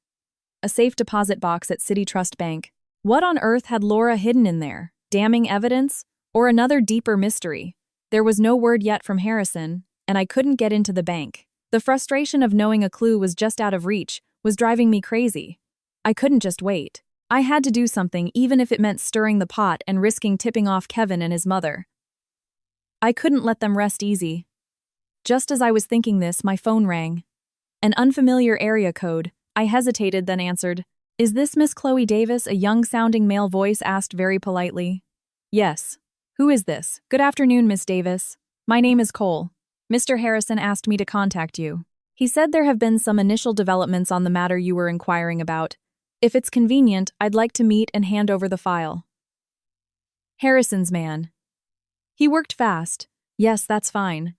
A safe deposit box at City Trust Bank. What on earth had Laura hidden in there? Damning evidence? Or another deeper mystery? There was no word yet from Harrison, and I couldn't get into the bank. The frustration of knowing a clue was just out of reach was driving me crazy. I couldn't just wait. I had to do something, even if it meant stirring the pot and risking tipping off Kevin and his mother. I couldn't let them rest easy. Just as I was thinking this, my phone rang. An unfamiliar area code. I hesitated, then answered. Is this Miss Chloe Davis? A young-sounding male voice asked very politely. Yes. Who is this? Good afternoon, Miss Davis. My name is Cole. Mr. Harrison asked me to contact you. He said there have been some initial developments on the matter you were inquiring about. If it's convenient, I'd like to meet and hand over the file. Harrison's man. He worked fast. Yes, that's fine.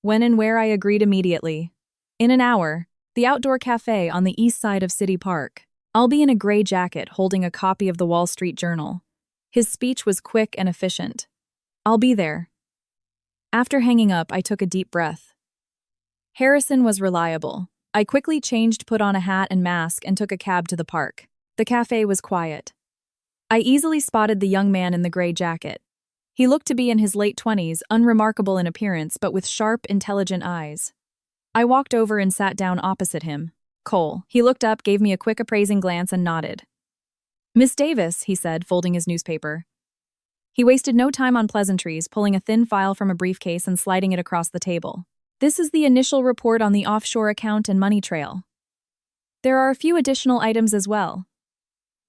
When and where I agreed immediately. In an hour, the outdoor cafe on the east side of City Park. I'll be in a gray jacket holding a copy of the Wall Street Journal. His speech was quick and efficient. I'll be there. After hanging up, I took a deep breath. Harrison was reliable. I quickly changed, put on a hat and mask, and took a cab to the park. The cafe was quiet. I easily spotted the young man in the gray jacket. He looked to be in his late 20s, unremarkable in appearance, but with sharp, intelligent eyes. I walked over and sat down opposite him. Cole. He looked up, gave me a quick appraising glance, and nodded. Miss Davis, he said, folding his newspaper. He wasted no time on pleasantries, pulling a thin file from a briefcase and sliding it across the table. This is the initial report on the offshore account and money trail. There are a few additional items as well.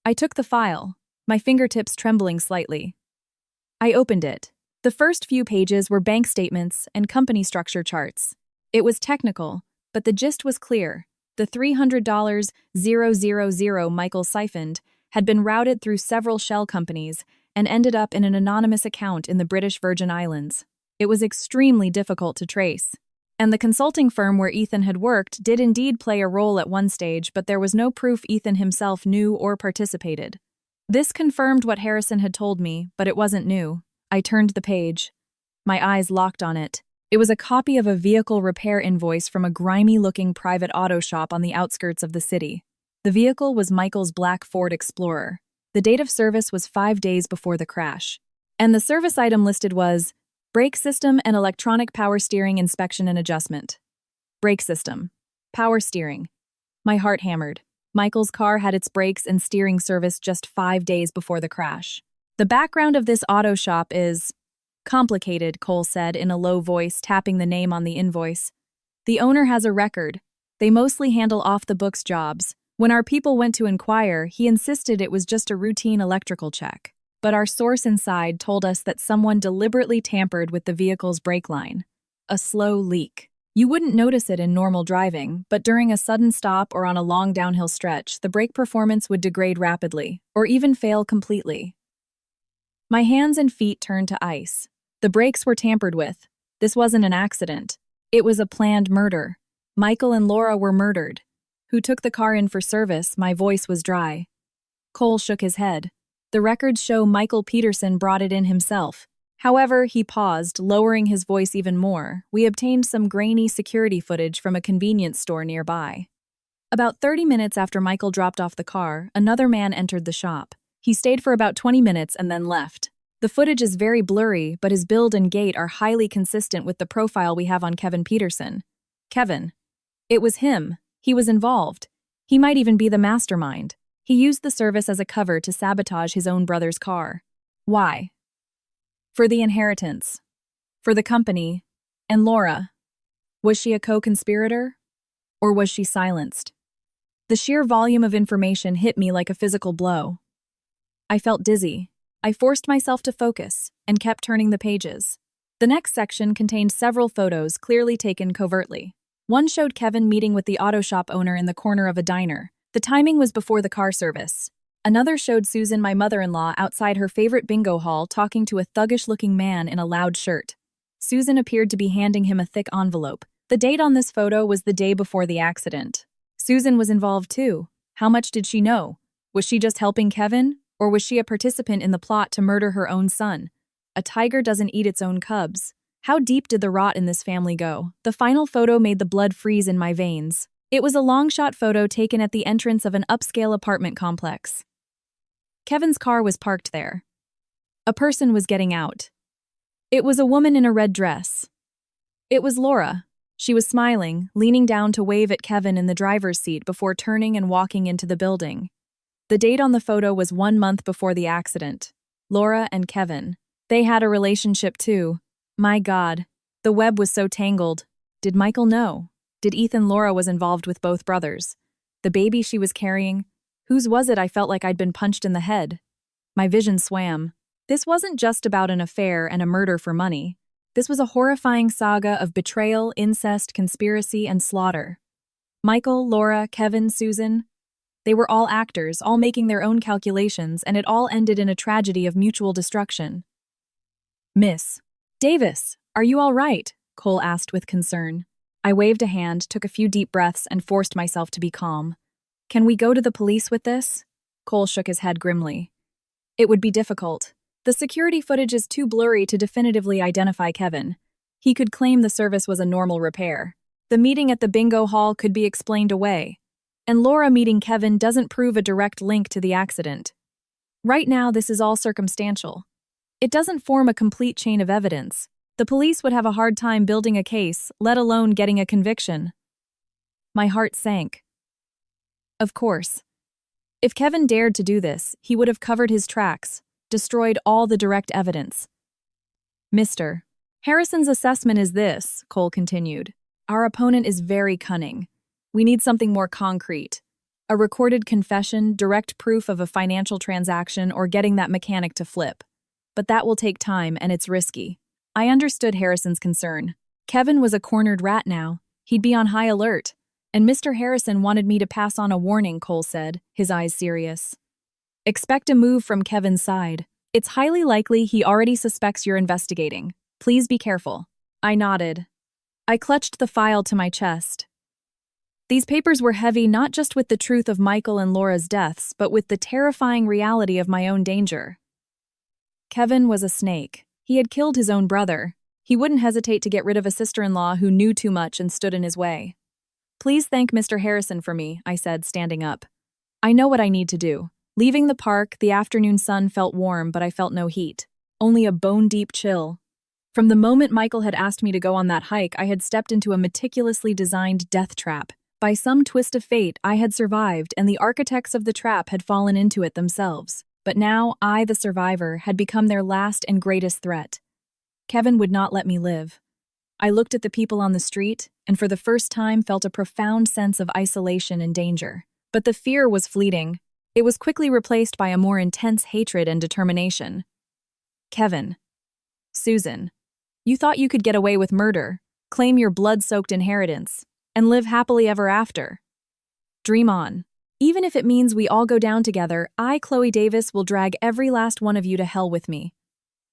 I took the file, my fingertips trembling slightly. I opened it. The first few pages were bank statements and company structure charts. It was technical, but the gist was clear. The $300,000 Michael siphoned had been routed through several shell companies and ended up in an anonymous account in the British Virgin Islands. It was extremely difficult to trace. And the consulting firm where Ethan had worked did indeed play a role at one stage, but there was no proof Ethan himself knew or participated. This confirmed what Harrison had told me, but it wasn't new. I turned the page. My eyes locked on it. It was a copy of a vehicle repair invoice from a grimy-looking private auto shop on the outskirts of the city. The vehicle was Michael's black Ford Explorer. The date of service was 5 days before the crash. And the service item listed was brake system and electronic power steering inspection and adjustment. Brake system. Power steering. My heart hammered. Michael's car had its brakes and steering service just 5 days before the crash. The background of this auto shop is complicated, Cole said in a low voice, tapping the name on the invoice. The owner has a record. They mostly handle off-the-books jobs. When our people went to inquire, he insisted it was just a routine electrical check. But our source inside told us that someone deliberately tampered with the vehicle's brake line. A slow leak. You wouldn't notice it in normal driving, but during a sudden stop or on a long downhill stretch, the brake performance would degrade rapidly, or even fail completely. My hands and feet turned to ice. The brakes were tampered with. This wasn't an accident. It was a planned murder. Michael and Laura were murdered. Who took the car in for service? My voice was dry. Cole shook his head. The records show Michael Peterson brought it in himself. However, he paused, lowering his voice even more. We obtained some grainy security footage from a convenience store nearby. About 30 minutes after Michael dropped off the car, another man entered the shop. He stayed for about 20 minutes and then left. The footage is very blurry, but his build and gait are highly consistent with the profile we have on Kevin Peterson. Kevin. It was him. He was involved. He might even be the mastermind. He used the service as a cover to sabotage his own brother's car. Why? For the inheritance. For the company. And Laura. Was she a co-conspirator? Or was she silenced? The sheer volume of information hit me like a physical blow. I felt dizzy. I forced myself to focus and kept turning the pages. The next section contained several photos clearly taken covertly. One showed Kevin meeting with the auto shop owner in the corner of a diner. The timing was before the car service. Another showed Susan, my mother-in-law, outside her favorite bingo hall talking to a thuggish-looking man in a loud shirt. Susan appeared to be handing him a thick envelope. The date on this photo was the day before the accident. Susan was involved too. How much did she know? Was she just helping Kevin? Or was she a participant in the plot to murder her own son? A tiger doesn't eat its own cubs. How deep did the rot in this family go? The final photo made the blood freeze in my veins. It was a long-shot photo taken at the entrance of an upscale apartment complex. Kevin's car was parked there. A person was getting out. It was a woman in a red dress. It was Laura. She was smiling, leaning down to wave at Kevin in the driver's seat before turning and walking into the building. The date on the photo was 1 month before the accident. Laura and Kevin. They had a relationship too. My God, the web was so tangled. Did Michael know? Did Ethan Laura was involved with both brothers? The baby she was carrying? Whose was it? I felt like I'd been punched in the head. My vision swam. This wasn't just about an affair and a murder for money. This was a horrifying saga of betrayal, incest, conspiracy, and slaughter. Michael, Laura, Kevin, Susan. They were all actors, all making their own calculations, and it all ended in a tragedy of mutual destruction. Miss Davis, are you all right? Cole asked with concern. I waved a hand, took a few deep breaths, and forced myself to be calm. Can we go to the police with this? Cole shook his head grimly. It would be difficult. The security footage is too blurry to definitively identify Kevin. He could claim the service was a normal repair. The meeting at the bingo hall could be explained away. And Laura meeting Kevin doesn't prove a direct link to the accident. Right now, this is all circumstantial. It doesn't form a complete chain of evidence. The police would have a hard time building a case, let alone getting a conviction. My heart sank. Of course. If Kevin dared to do this, he would have covered his tracks, destroyed all the direct evidence. Mr. Harrison's assessment is this, Cole continued. Our opponent is very cunning. We need something more concrete. A recorded confession, direct proof of a financial transaction, or getting that mechanic to flip. But that will take time, and it's risky. I understood Harrison's concern. Kevin was a cornered rat now. He'd be on high alert. And Mr. Harrison wanted me to pass on a warning, Cole said, his eyes serious. Expect a move from Kevin's side. It's highly likely he already suspects you're investigating. Please be careful. I nodded. I clutched the file to my chest. These papers were heavy not just with the truth of Michael and Laura's deaths, but with the terrifying reality of my own danger. Kevin was a snake. He had killed his own brother. He wouldn't hesitate to get rid of a sister-in-law who knew too much and stood in his way. Please thank Mr. Harrison for me, I said, standing up. I know what I need to do. Leaving the park, the afternoon sun felt warm, but I felt no heat. Only a bone-deep chill. From the moment Michael had asked me to go on that hike, I had stepped into a meticulously designed death trap. By some twist of fate, I had survived, and the architects of the trap had fallen into it themselves. But now, I, the survivor, had become their last and greatest threat. Kevin would not let me live. I looked at the people on the street, and for the first time felt a profound sense of isolation and danger. But the fear was fleeting. It was quickly replaced by a more intense hatred and determination. Kevin. Susan. You thought you could get away with murder, claim your blood-soaked inheritance, and live happily ever after. Dream on. Even if it means we all go down together, I, Chloe Davis, will drag every last one of you to hell with me.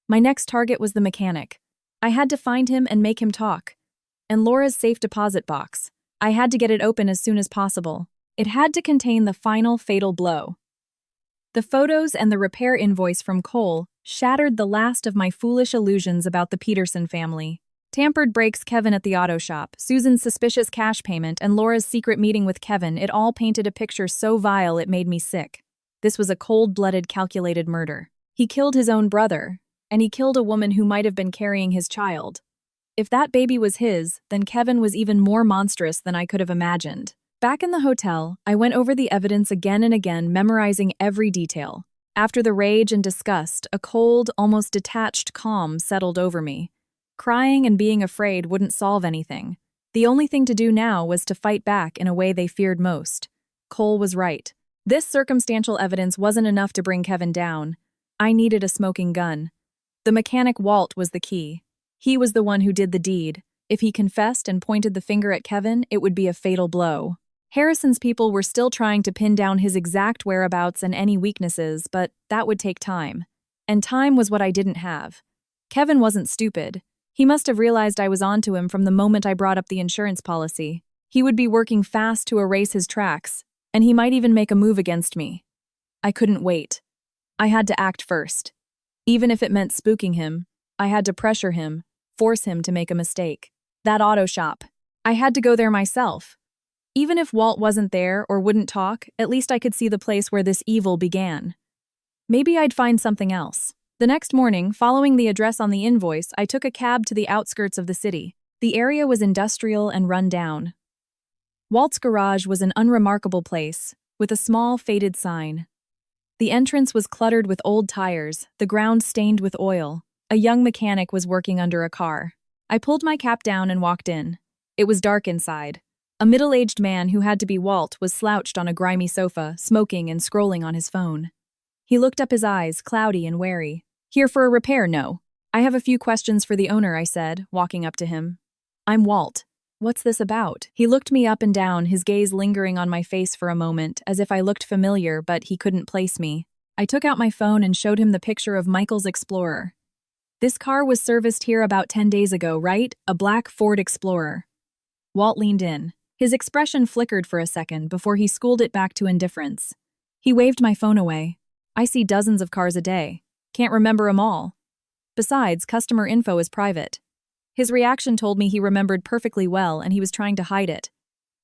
My next target was the mechanic. I had to find him and make him talk. And Laura's safe deposit box. I had to get it open as soon as possible. It had to contain the final fatal blow. The photos and the repair invoice from Cole shattered the last of my foolish illusions about the Peterson family. Tampered brakes, Kevin at the auto shop, Susan's suspicious cash payment, and Laura's secret meeting with Kevin, it all painted a picture so vile it made me sick. This was a cold-blooded, calculated murder. He killed his own brother, and he killed a woman who might have been carrying his child. If that baby was his, then Kevin was even more monstrous than I could have imagined. Back in the hotel, I went over the evidence again and again, memorizing every detail. After the rage and disgust, a cold, almost detached calm settled over me. Crying and being afraid wouldn't solve anything. The only thing to do now was to fight back in a way they feared most. Cole was right. This circumstantial evidence wasn't enough to bring Kevin down. I needed a smoking gun. The mechanic Walt was the key. He was the one who did the deed. If he confessed and pointed the finger at Kevin, it would be a fatal blow. Harrison's people were still trying to pin down his exact whereabouts and any weaknesses, but that would take time. And time was what I didn't have. Kevin wasn't stupid. He must have realized I was onto him from the moment I brought up the insurance policy. He would be working fast to erase his tracks, and he might even make a move against me. I couldn't wait. I had to act first. Even if it meant spooking him, I had to pressure him, force him to make a mistake. That auto shop. I had to go there myself. Even if Walt wasn't there or wouldn't talk, at least I could see the place where this evil began. Maybe I'd find something else. The next morning, following the address on the invoice, I took a cab to the outskirts of the city. The area was industrial and run down. Walt's garage was an unremarkable place, with a small, faded sign. The entrance was cluttered with old tires, the ground stained with oil. A young mechanic was working under a car. I pulled my cap down and walked in. It was dark inside. A middle-aged man who had to be Walt was slouched on a grimy sofa, smoking and scrolling on his phone. He looked up, his eyes cloudy and wary. Here for a repair, no. I have a few questions for the owner, I said, walking up to him. I'm Walt. What's this about? He looked me up and down, his gaze lingering on my face for a moment, as if I looked familiar, but he couldn't place me. I took out my phone and showed him the picture of Michael's Explorer. This car was serviced here about 10 days ago, right? A black Ford Explorer. Walt leaned in. His expression flickered for a second before he schooled it back to indifference. He waved my phone away. I see dozens of cars a day. Can't remember 'em all. Besides, customer info is private. His reaction told me he remembered perfectly well and he was trying to hide it.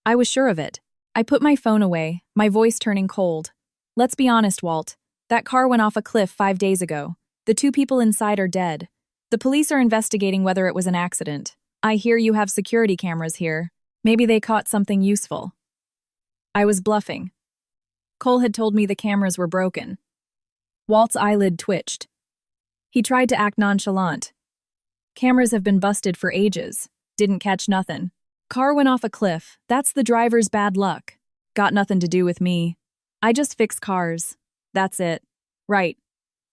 I was sure of it. I put my phone away, my voice turning cold. Let's be honest, Walt. That car went off a cliff 5 days ago. The 2 people inside are dead. The police are investigating whether it was an accident. I hear you have security cameras here. Maybe they caught something useful. I was bluffing. Cole had told me the cameras were broken. Walt's eyelid twitched. He tried to act nonchalant. Cameras have been busted for ages. Didn't catch nothin'. Car went off a cliff. That's the driver's bad luck. Got nothing to do with me. I just fix cars. That's it. Right.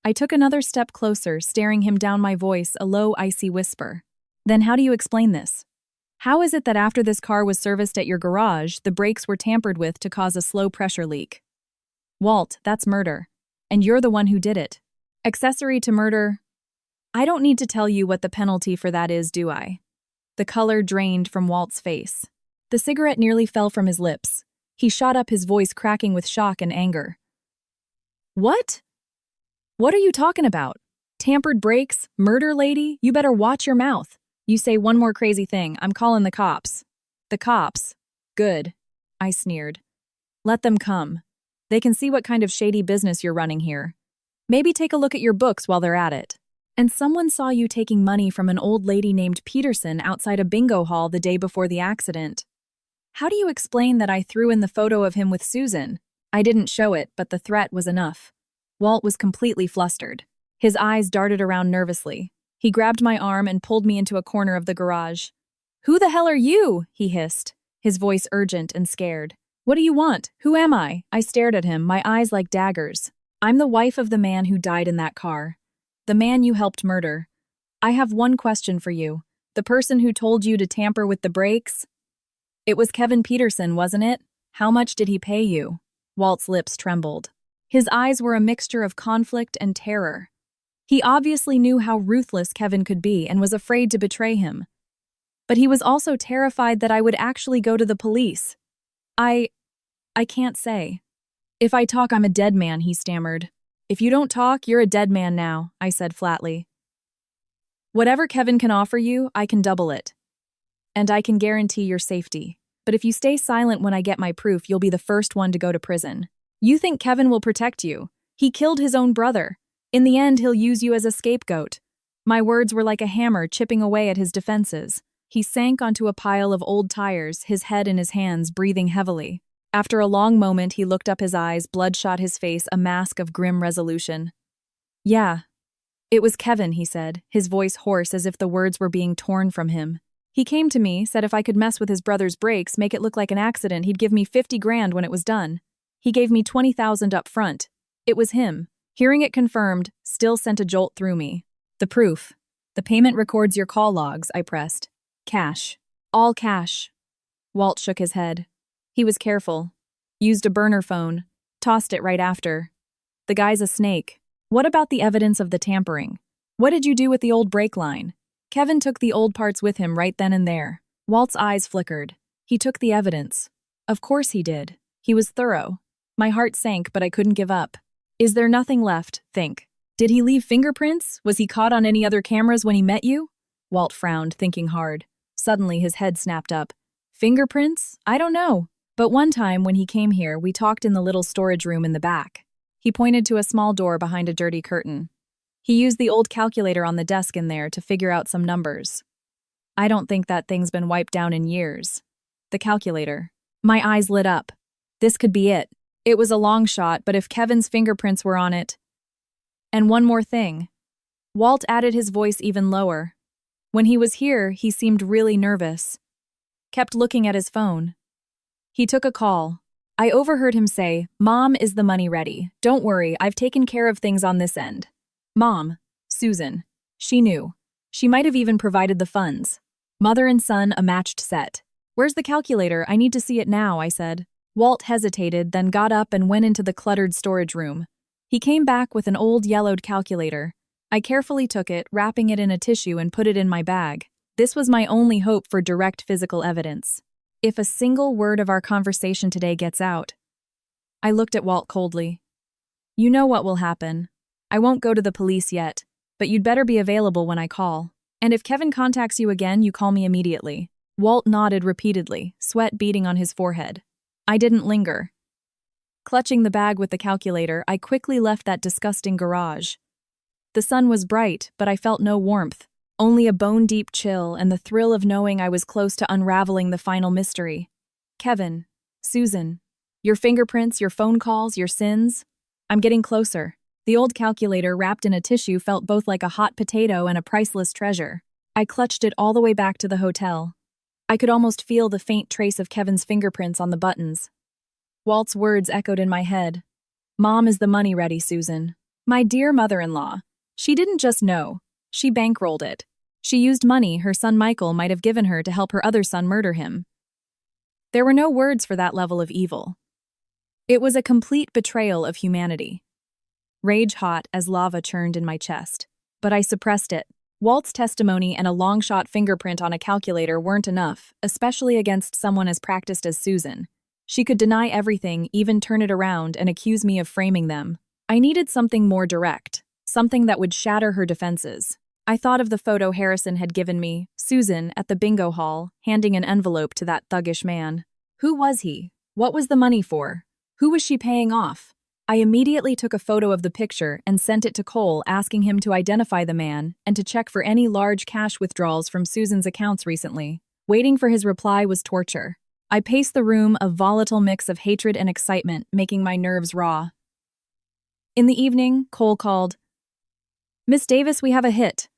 I took another step closer, staring him down, my voice a low, icy whisper. Then how do you explain this? How is it that after this car was serviced at your garage, the brakes were tampered with to cause a slow pressure leak? Walt, that's murder. And you're the one who did it. Accessory to murder. I don't need to tell you what the penalty for that is, do I? The color drained from Walt's face. The cigarette nearly fell from his lips. He shot up, his voice cracking with shock and anger. What? What are you talking about? Tampered brakes? Murder, lady? You better watch your mouth. You say one more crazy thing, I'm calling the cops. The cops? Good. I sneered. Let them come. They can see what kind of shady business you're running here. Maybe take a look at your books while they're at it. And someone saw you taking money from an old lady named Peterson outside a bingo hall the day before the accident. How do you explain that I threw in the photo of him with Susan? I didn't show it, but the threat was enough. Walt was completely flustered. His eyes darted around nervously. He grabbed my arm and pulled me into a corner of the garage. "Who the hell are you?" he hissed, his voice urgent and scared. "What do you want? Who am I?" I stared at him, my eyes like daggers. "I'm the wife of the man who died in that car. The man you helped murder. I have one question for you. The person who told you to tamper with the brakes? It was Kevin Peterson, wasn't it? How much did he pay you?" Walt's lips trembled. His eyes were a mixture of conflict and terror. He obviously knew how ruthless Kevin could be and was afraid to betray him. But he was also terrified that I would actually go to the police. I can't say. "If I talk, I'm a dead man," he stammered. "If you don't talk, you're a dead man now," I said flatly. "Whatever Kevin can offer you, I can double it. And I can guarantee your safety. But if you stay silent when I get my proof, you'll be the first one to go to prison. You think Kevin will protect you? He killed his own brother. In the end, he'll use you as a scapegoat." My words were like a hammer chipping away at his defenses. He sank onto a pile of old tires, his head in his hands, breathing heavily. After a long moment, he looked up, his eyes, bloodshot, his face, a mask of grim resolution. "Yeah, it was Kevin," he said, his voice hoarse as if the words were being torn from him. "He came to me, said if I could mess with his brother's brakes, make it look like an accident, he'd give me 50 grand when it was done. He gave me 20,000 up front. It was him." Hearing it confirmed still sent a jolt through me. "The proof. The payment records your call logs," I pressed. "Cash. All cash." Walt shook his head. He was careful. "Used a burner phone. Tossed it right after. The guy's a snake." "What about the evidence of the tampering? What did you do with the old brake line?" "Kevin took the old parts with him right then and there." Walt's eyes flickered. "He took the evidence." "Of course he did. He was thorough." My heart sank, but I couldn't give up. "Is there nothing left? Think. Did he leave fingerprints? Was he caught on any other cameras when he met you?" Walt frowned, thinking hard. Suddenly his head snapped up. "Fingerprints? I don't know. But one time when he came here, we talked in the little storage room in the back." He pointed to a small door behind a dirty curtain. "He used the old calculator on the desk in there to figure out some numbers. I don't think that thing's been wiped down in years." The calculator. My eyes lit up. This could be it. It was a long shot, but if Kevin's fingerprints were on it. "And one more thing." Walt added, his voice even lower. "When he was here, he seemed really nervous. Kept looking at his phone. He took a call. I overheard him say, 'Mom, is the money ready? Don't worry, I've taken care of things on this end.' Mom, Susan. She knew. She might have even provided the funds. Mother and son, a matched set. 'Where's the calculator? I need to see it now,' I said. Walt hesitated, then got up and went into the cluttered storage room. He came back with an old yellowed calculator. I carefully took it, wrapping it in a tissue, and put it in my bag. This was my only hope for direct physical evidence. If a single word of our conversation today gets out. I looked at Walt coldly. "You know what will happen. I won't go to the police yet, but you'd better be available when I call. And if Kevin contacts you again, you call me immediately." Walt nodded repeatedly, sweat beading on his forehead. I didn't linger. Clutching the bag with the calculator, I quickly left that disgusting garage. The sun was bright, but I felt no warmth, only a bone-deep chill and the thrill of knowing I was close to unraveling the final mystery. "Kevin, Susan, your fingerprints, your phone calls, your sins. I'm getting closer." The old calculator, wrapped in a tissue, felt both like a hot potato and a priceless treasure. I clutched it all the way back to the hotel. I could almost feel the faint trace of Kevin's fingerprints on the buttons. Walt's words echoed in my head. "Mom, is the money ready, Susan? My dear mother-in-law. She didn't just know. She bankrolled it. She used money her son Michael might have given her to help her other son murder him. There were no words for that level of evil. It was a complete betrayal of humanity." Rage hot as lava churned in my chest, but I suppressed it. Walt's testimony and a long-shot fingerprint on a calculator weren't enough, especially against someone as practiced as Susan. She could deny everything, even turn it around and accuse me of framing them. I needed something more direct, something that would shatter her defenses. I thought of the photo Harrison had given me, Susan, at the bingo hall, handing an envelope to that thuggish man. Who was he? What was the money for? Who was she paying off? I immediately took a photo of the picture and sent it to Cole, asking him to identify the man and to check for any large cash withdrawals from Susan's accounts recently. Waiting for his reply was torture. I paced the room, a volatile mix of hatred and excitement, making my nerves raw. In the evening, Cole called. "Miss Davis, we have a hit."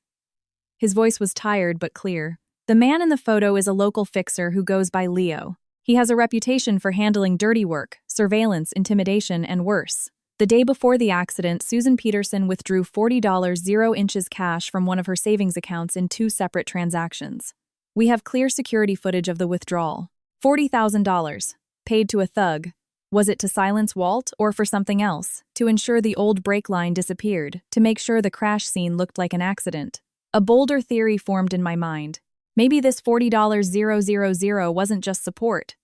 His voice was tired but clear. The man in the photo is a local fixer who goes by Leo. He has a reputation for handling dirty work, surveillance, intimidation, and worse. The day before the accident, Susan Peterson withdrew $40 0 cash from one of her savings accounts in 2 separate transactions. We have clear security footage of the withdrawal. $40,000, paid to a thug. Was it to silence Walt or for something else? To ensure the old brake line disappeared, to make sure the crash scene looked like an accident. A bolder theory formed in my mind. Maybe this $40 000 wasn't just support.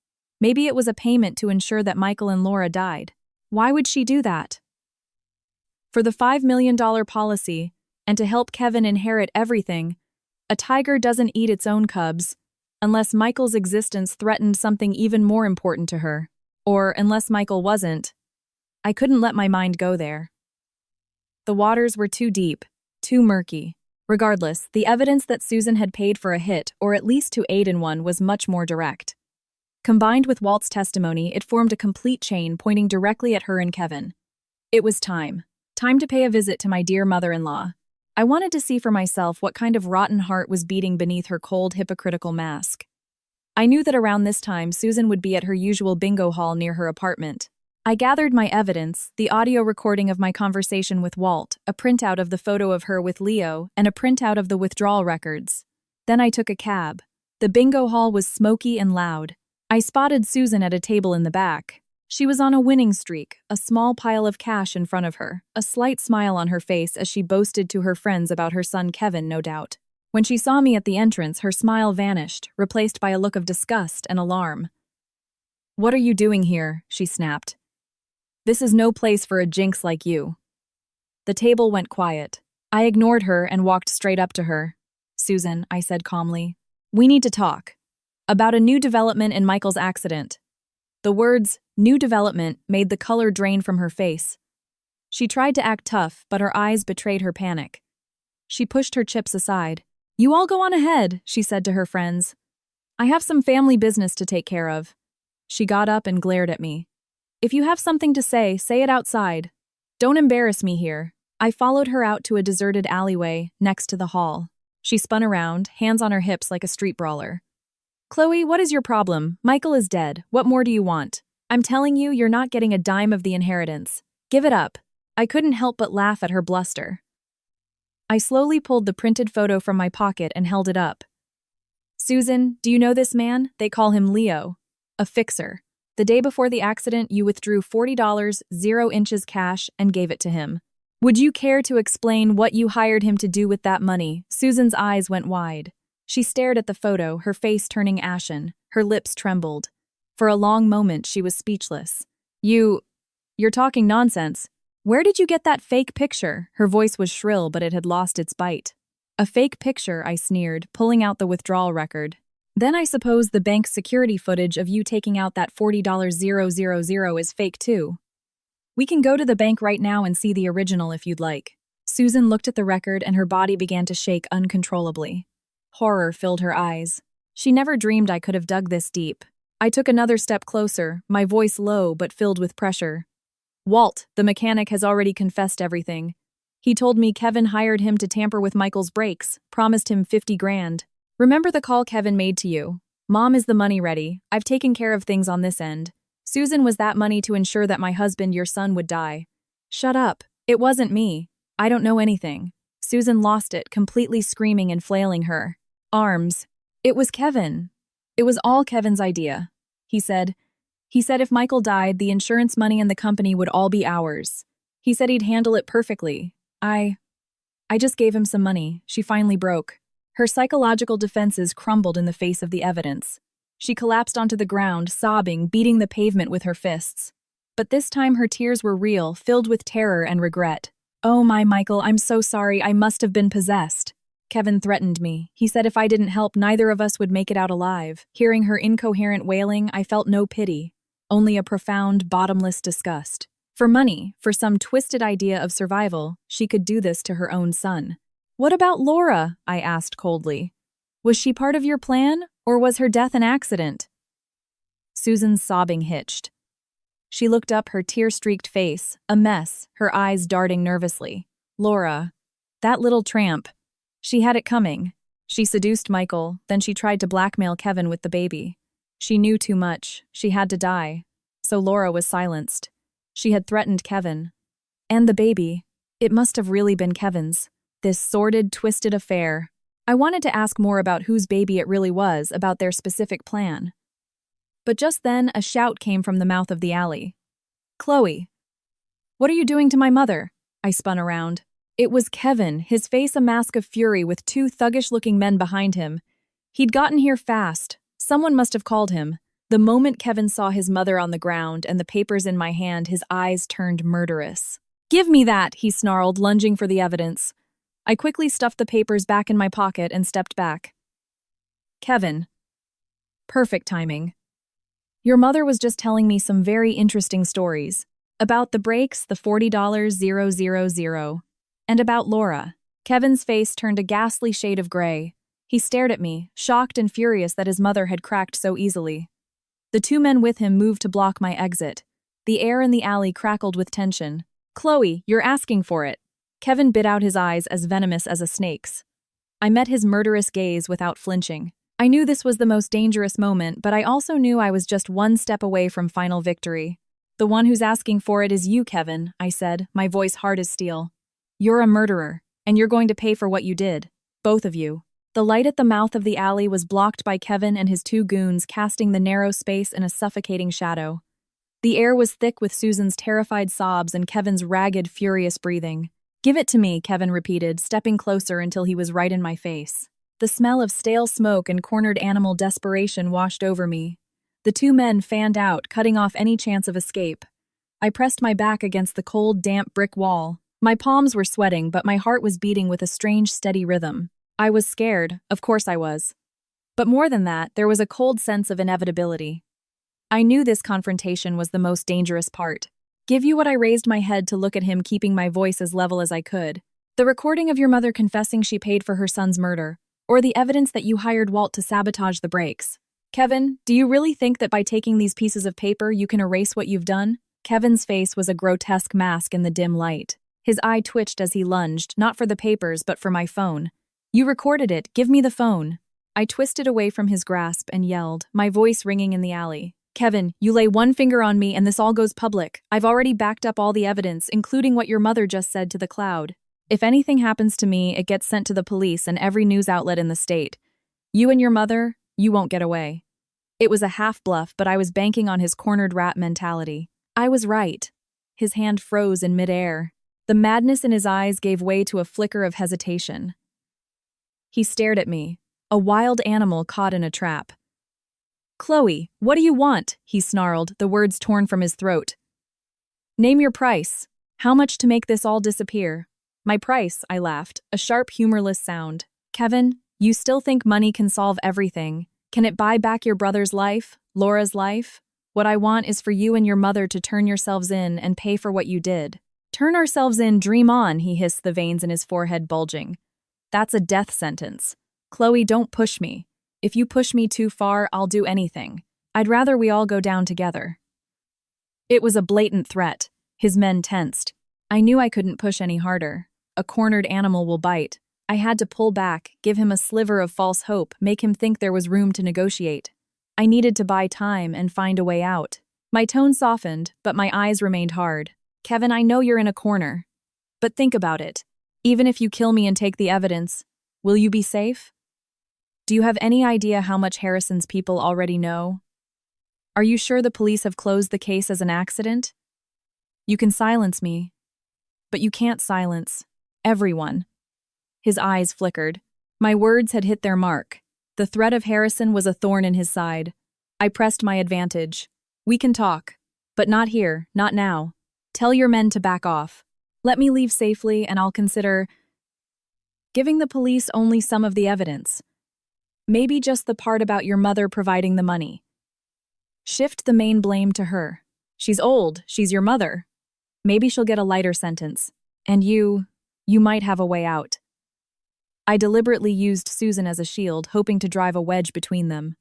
Maybe it was a payment to ensure that Michael and Laura died. Why would she do that? For the $5 million policy, and to help Kevin inherit everything, a tiger doesn't eat its own cubs, unless Michael's existence threatened something even more important to her. Or unless Michael wasn't. I couldn't let my mind go there. The waters were too deep, too murky. Regardless, the evidence that Susan had paid for a hit, or at least to aid in one, was much more direct. Combined with Walt's testimony, it formed a complete chain pointing directly at her and Kevin. It was time. Time to pay a visit to my dear mother-in-law. I wanted to see for myself what kind of rotten heart was beating beneath her cold, hypocritical mask. I knew that around this time, Susan would be at her usual bingo hall near her apartment. I gathered my evidence, the audio recording of my conversation with Walt, a printout of the photo of her with Leo, and a printout of the withdrawal records. Then I took a cab. The bingo hall was smoky and loud. I spotted Susan at a table in the back. She was on a winning streak, a small pile of cash in front of her, a slight smile on her face as she boasted to her friends about her son Kevin, no doubt. When she saw me at the entrance, her smile vanished, replaced by a look of disgust and alarm. "What are you doing here?" she snapped. "This is no place for a jinx like you." The table went quiet. I ignored her and walked straight up to her. "Susan," I said calmly, "we need to talk. About a new development in Michael's accident." The words, "new development," made the color drain from her face. She tried to act tough, but her eyes betrayed her panic. She pushed her chips aside. "You all go on ahead," she said to her friends. "I have some family business to take care of." She got up and glared at me. "If you have something to say it outside. Don't embarrass me here." I followed her out to a deserted alleyway next to the hall. She spun around, hands on her hips like a street brawler. "Chloe, what is your problem? Michael is dead. What more do you want? I'm telling you, you're not getting a dime of the inheritance. Give it up." I couldn't help but laugh at her bluster. I slowly pulled the printed photo from my pocket and held it up. "Susan, do you know this man? They call him Leo. A fixer. The day before the accident, you withdrew $40 0 cash and gave it to him. Would you care to explain what you hired him to do with that money?" Susan's eyes went wide. She stared at the photo, her face turning ashen, her lips trembled. For a long moment, she was speechless. You're talking nonsense. Where did you get that fake picture?" Her voice was shrill, but it had lost its bite. "A fake picture," I sneered, pulling out the withdrawal record. "Then I suppose the bank's security footage of you taking out that $40 000 is fake too. We can go to the bank right now and see the original if you'd like." Susan looked at the record and her body began to shake uncontrollably. Horror filled her eyes. She never dreamed I could have dug this deep. I took another step closer, my voice low but filled with pressure. "Walt, the mechanic, has already confessed everything. He told me Kevin hired him to tamper with Michael's brakes, promised him 50 grand. Remember the call Kevin made to you? Mom, is the money ready? I've taken care of things on this end. Susan, was that money to ensure that my husband, your son, would die?" "Shut up. It wasn't me. I don't know anything." Susan lost it, completely screaming and flailing her arms. "It was Kevin. It was all Kevin's idea. He said if Michael died, the insurance money and the company would all be ours. He said he'd handle it perfectly. I just gave him some money." She finally broke. Her psychological defenses crumbled in the face of the evidence. She collapsed onto the ground, sobbing, beating the pavement with her fists. But this time her tears were real, filled with terror and regret. "Oh my Michael, I'm so sorry, I must have been possessed. Kevin threatened me. He said if I didn't help, neither of us would make it out alive." Hearing her incoherent wailing, I felt no pity, only a profound, bottomless disgust. For money, for some twisted idea of survival, she could do this to her own son. "What about Laura?" I asked coldly. "Was she part of your plan, or was her death an accident?" Susan's sobbing hitched. She looked up, her tear-streaked face, a mess, her eyes darting nervously. Laura. That little tramp. She had it coming. She seduced Michael, then she tried to blackmail Kevin with the baby. She knew too much. She had to die. So Laura was silenced. She had threatened Kevin. And the baby. It must have really been Kevin's. This sordid, twisted affair. I wanted to ask more about whose baby it really was, about their specific plan. But just then, a shout came from the mouth of the alley. Chloe. What are you doing to my mother? I spun around. It was Kevin, his face a mask of fury with two thuggish-looking men behind him. He'd gotten here fast. Someone must have called him. The moment Kevin saw his mother on the ground and the papers in my hand, his eyes turned murderous. Give me that, he snarled, lunging for the evidence. I quickly stuffed the papers back in my pocket and stepped back. Kevin. Perfect timing. Your mother was just telling me some very interesting stories. About the breaks, the $40,000, and about Laura. Kevin's face turned a ghastly shade of gray. He stared at me, shocked and furious that his mother had cracked so easily. The two men with him moved to block my exit. The air in the alley crackled with tension. Chloe, you're asking for it. Kevin bit out his eyes as venomous as a snake's. I met his murderous gaze without flinching. I knew this was the most dangerous moment, but I also knew I was just one step away from final victory. The one who's asking for it is you, Kevin, I said, my voice hard as steel. You're a murderer, and you're going to pay for what you did. Both of you. The light at the mouth of the alley was blocked by Kevin and his two goons, casting the narrow space in a suffocating shadow. The air was thick with Susan's terrified sobs and Kevin's ragged, furious breathing. Give it to me, Kevin repeated, stepping closer until he was right in my face. The smell of stale smoke and cornered animal desperation washed over me. The two men fanned out, cutting off any chance of escape. I pressed my back against the cold, damp brick wall. My palms were sweating, but my heart was beating with a strange, steady rhythm. I was scared, of course I was. But more than that, there was a cold sense of inevitability. I knew this confrontation was the most dangerous part. Give you what I raised my head to look at him, keeping my voice as level as I could. The recording of your mother confessing she paid for her son's murder, or the evidence that you hired Walt to sabotage the breaks. Kevin, do you really think that by taking these pieces of paper you can erase what you've done? Kevin's face was a grotesque mask in the dim light. His eye twitched as he lunged, not for the papers but for my phone. You recorded it, give me the phone. I twisted away from his grasp and yelled, my voice ringing in the alley. Kevin, you lay one finger on me and this all goes public. I've already backed up all the evidence, including what your mother just said to the Cloud. If anything happens to me, it gets sent to the police and every news outlet in the state. You and your mother, you won't get away. It was a half-bluff, but I was banking on his cornered rat mentality. I was right. His hand froze in midair. The madness in his eyes gave way to a flicker of hesitation. He stared at me, a wild animal caught in a trap. Chloe, what do you want? He snarled, the words torn from his throat. Name your price. How much to make this all disappear? My price, I laughed, a sharp, humorless sound. Kevin, you still think money can solve everything. Can it buy back your brother's life, Laura's life? What I want is for you and your mother to turn yourselves in and pay for what you did. Turn ourselves in, dream on, he hissed, the veins in his forehead bulging. That's a death sentence. Chloe, don't push me. If you push me too far, I'll do anything. I'd rather we all go down together. It was a blatant threat. His men tensed. I knew I couldn't push any harder. A cornered animal will bite. I had to pull back, give him a sliver of false hope, make him think there was room to negotiate. I needed to buy time and find a way out. My tone softened, but my eyes remained hard. Kevin, I know you're in a corner. But think about it. Even if you kill me and take the evidence, will you be safe? Do you have any idea how much Harrison's people already know? Are you sure the police have closed the case as an accident? You can silence me, but you can't silence everyone. His eyes flickered. My words had hit their mark. The threat of Harrison was a thorn in his side. I pressed my advantage. We can talk, but not here, not now. Tell your men to back off. Let me leave safely and I'll consider giving the police only some of the evidence. Maybe just the part about your mother providing the money. Shift the main blame to her. She's old, she's your mother. Maybe she'll get a lighter sentence. And you might have a way out. I deliberately used Susan as a shield, hoping to drive a wedge between them.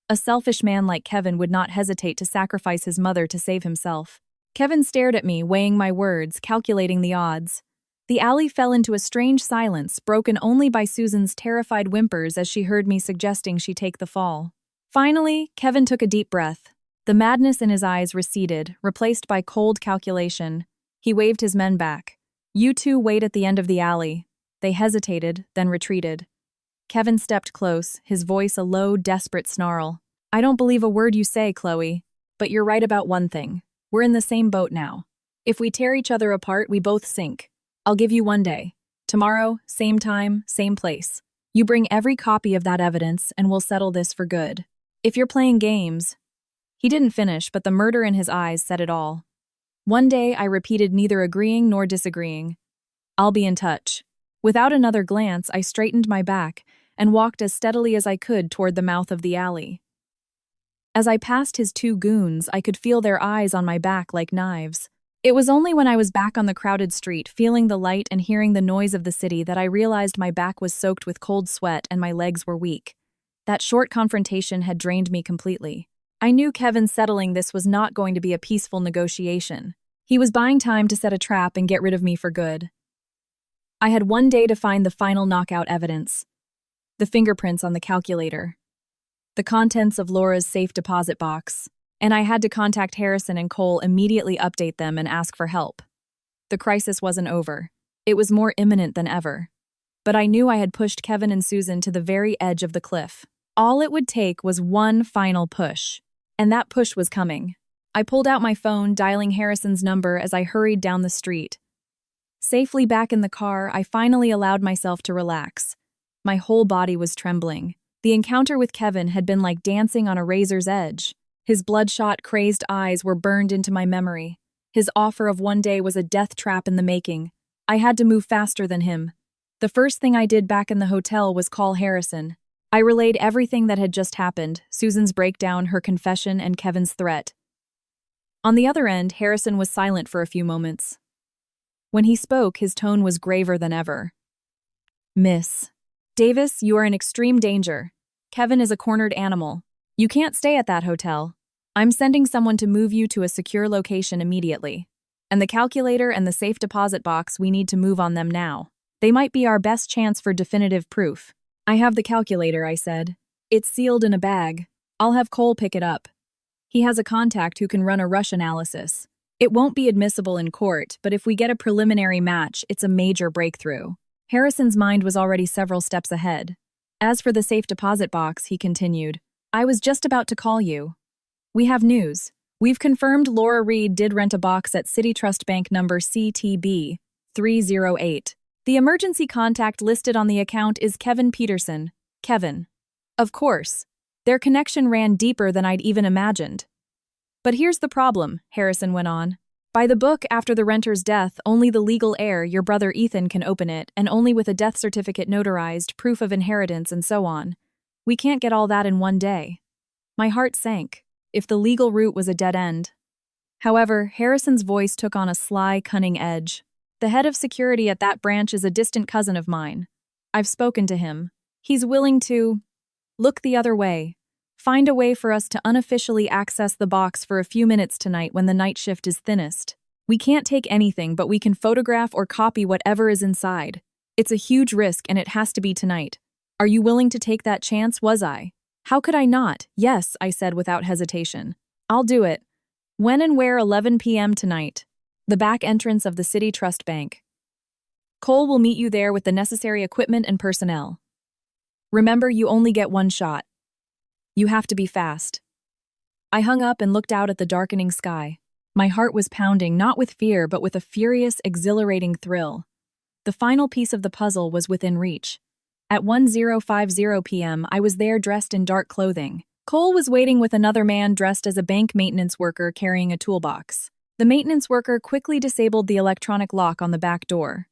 A selfish man like Kevin would not hesitate to sacrifice his mother to save himself. Kevin stared at me, weighing my words, calculating the odds. The alley fell into a strange silence, broken only by Susan's terrified whimpers as she heard me suggesting she take the fall. Finally, Kevin took a deep breath. The madness in his eyes receded, replaced by cold calculation. He waved his men back. "You two wait at the end of the alley." They hesitated, then retreated. Kevin stepped close, his voice a low, desperate snarl. "I don't believe a word you say, Chloe. But you're right about one thing. We're in the same boat now. If we tear each other apart, we both sink. I'll give you one day. Tomorrow, same time, same place. You bring every copy of that evidence, and we'll settle this for good. If you're playing games..." He didn't finish, but the murder in his eyes said it all. One day, I repeated, neither agreeing nor disagreeing. "I'll be in touch." Without another glance, I straightened my back and walked as steadily as I could toward the mouth of the alley. As I passed his two goons, I could feel their eyes on my back like knives. It was only when I was back on the crowded street, feeling the light and hearing the noise of the city, that I realized my back was soaked with cold sweat and my legs were weak. That short confrontation had drained me completely. I knew Kevin settling this was not going to be a peaceful negotiation. He was buying time to set a trap and get rid of me for good. I had one day to find the final knockout evidence. The fingerprints on the calculator. The contents of Laura's safe deposit box. And I had to contact Harrison and Cole, immediately update them and ask for help. The crisis wasn't over. It was more imminent than ever. But I knew I had pushed Kevin and Susan to the very edge of the cliff. All it would take was one final push. And that push was coming. I pulled out my phone, dialing Harrison's number as I hurried down the street. Safely back in the car, I finally allowed myself to relax. My whole body was trembling. The encounter with Kevin had been like dancing on a razor's edge. His bloodshot, crazed eyes were burned into my memory. His offer of one day was a death trap in the making. I had to move faster than him. The first thing I did back in the hotel was call Harrison. I relayed everything that had just happened, Susan's breakdown, her confession, and Kevin's threat. On the other end, Harrison was silent for a few moments. When he spoke, his tone was graver than ever. "Miss Davis, you are in extreme danger. Kevin is a cornered animal. You can't stay at that hotel. I'm sending someone to move you to a secure location immediately. And the calculator and the safe deposit box, we need to move on them now. They might be our best chance for definitive proof." "I have the calculator," I said. "It's sealed in a bag. I'll have Cole pick it up. He has a contact who can run a rush analysis. It won't be admissible in court, but if we get a preliminary match, it's a major breakthrough." Harrison's mind was already several steps ahead. "As for the safe deposit box," he continued, "I was just about to call you. We have news. We've confirmed Laura Reed did rent a box at City Trust Bank number CTB 308. The emergency contact listed on the account is Kevin Peterson. Kevin. Of course. Their connection ran deeper than I'd even imagined. But here's the problem," Harrison went on. "By the book, after the renter's death, only the legal heir, your brother Ethan, can open it, and only with a death certificate notarized, proof of inheritance, and so on. We can't get all that in one day." My heart sank. If the legal route was a dead end. However, Harrison's voice took on a sly, cunning edge. "The head of security at that branch is a distant cousin of mine. I've spoken to him. He's willing to look the other way. Find a way for us to unofficially access the box for a few minutes tonight when the night shift is thinnest. We can't take anything, but we can photograph or copy whatever is inside. It's a huge risk and it has to be tonight. Are you willing to take that chance?" Was I? How could I not? "Yes," I said without hesitation. "I'll do it. When and where?" 11 p.m. tonight. The back entrance of the City Trust Bank. Cole will meet you there with the necessary equipment and personnel. Remember, you only get one shot. You have to be fast." I hung up and looked out at the darkening sky. My heart was pounding, not with fear, but with a furious, exhilarating thrill. The final piece of the puzzle was within reach. At 10:50 p.m., I was there dressed in dark clothing. Cole was waiting with another man dressed as a bank maintenance worker carrying a toolbox. The maintenance worker quickly disabled the electronic lock on the back door.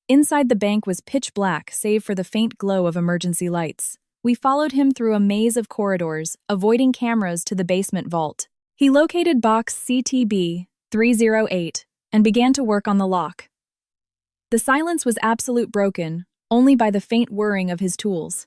Inside the bank was pitch black, save for the faint glow of emergency lights. We followed him through a maze of corridors, avoiding cameras, to the basement vault. He located box CTB 308 and began to work on the lock. The silence was absolute, broken only by the faint whirring of his tools.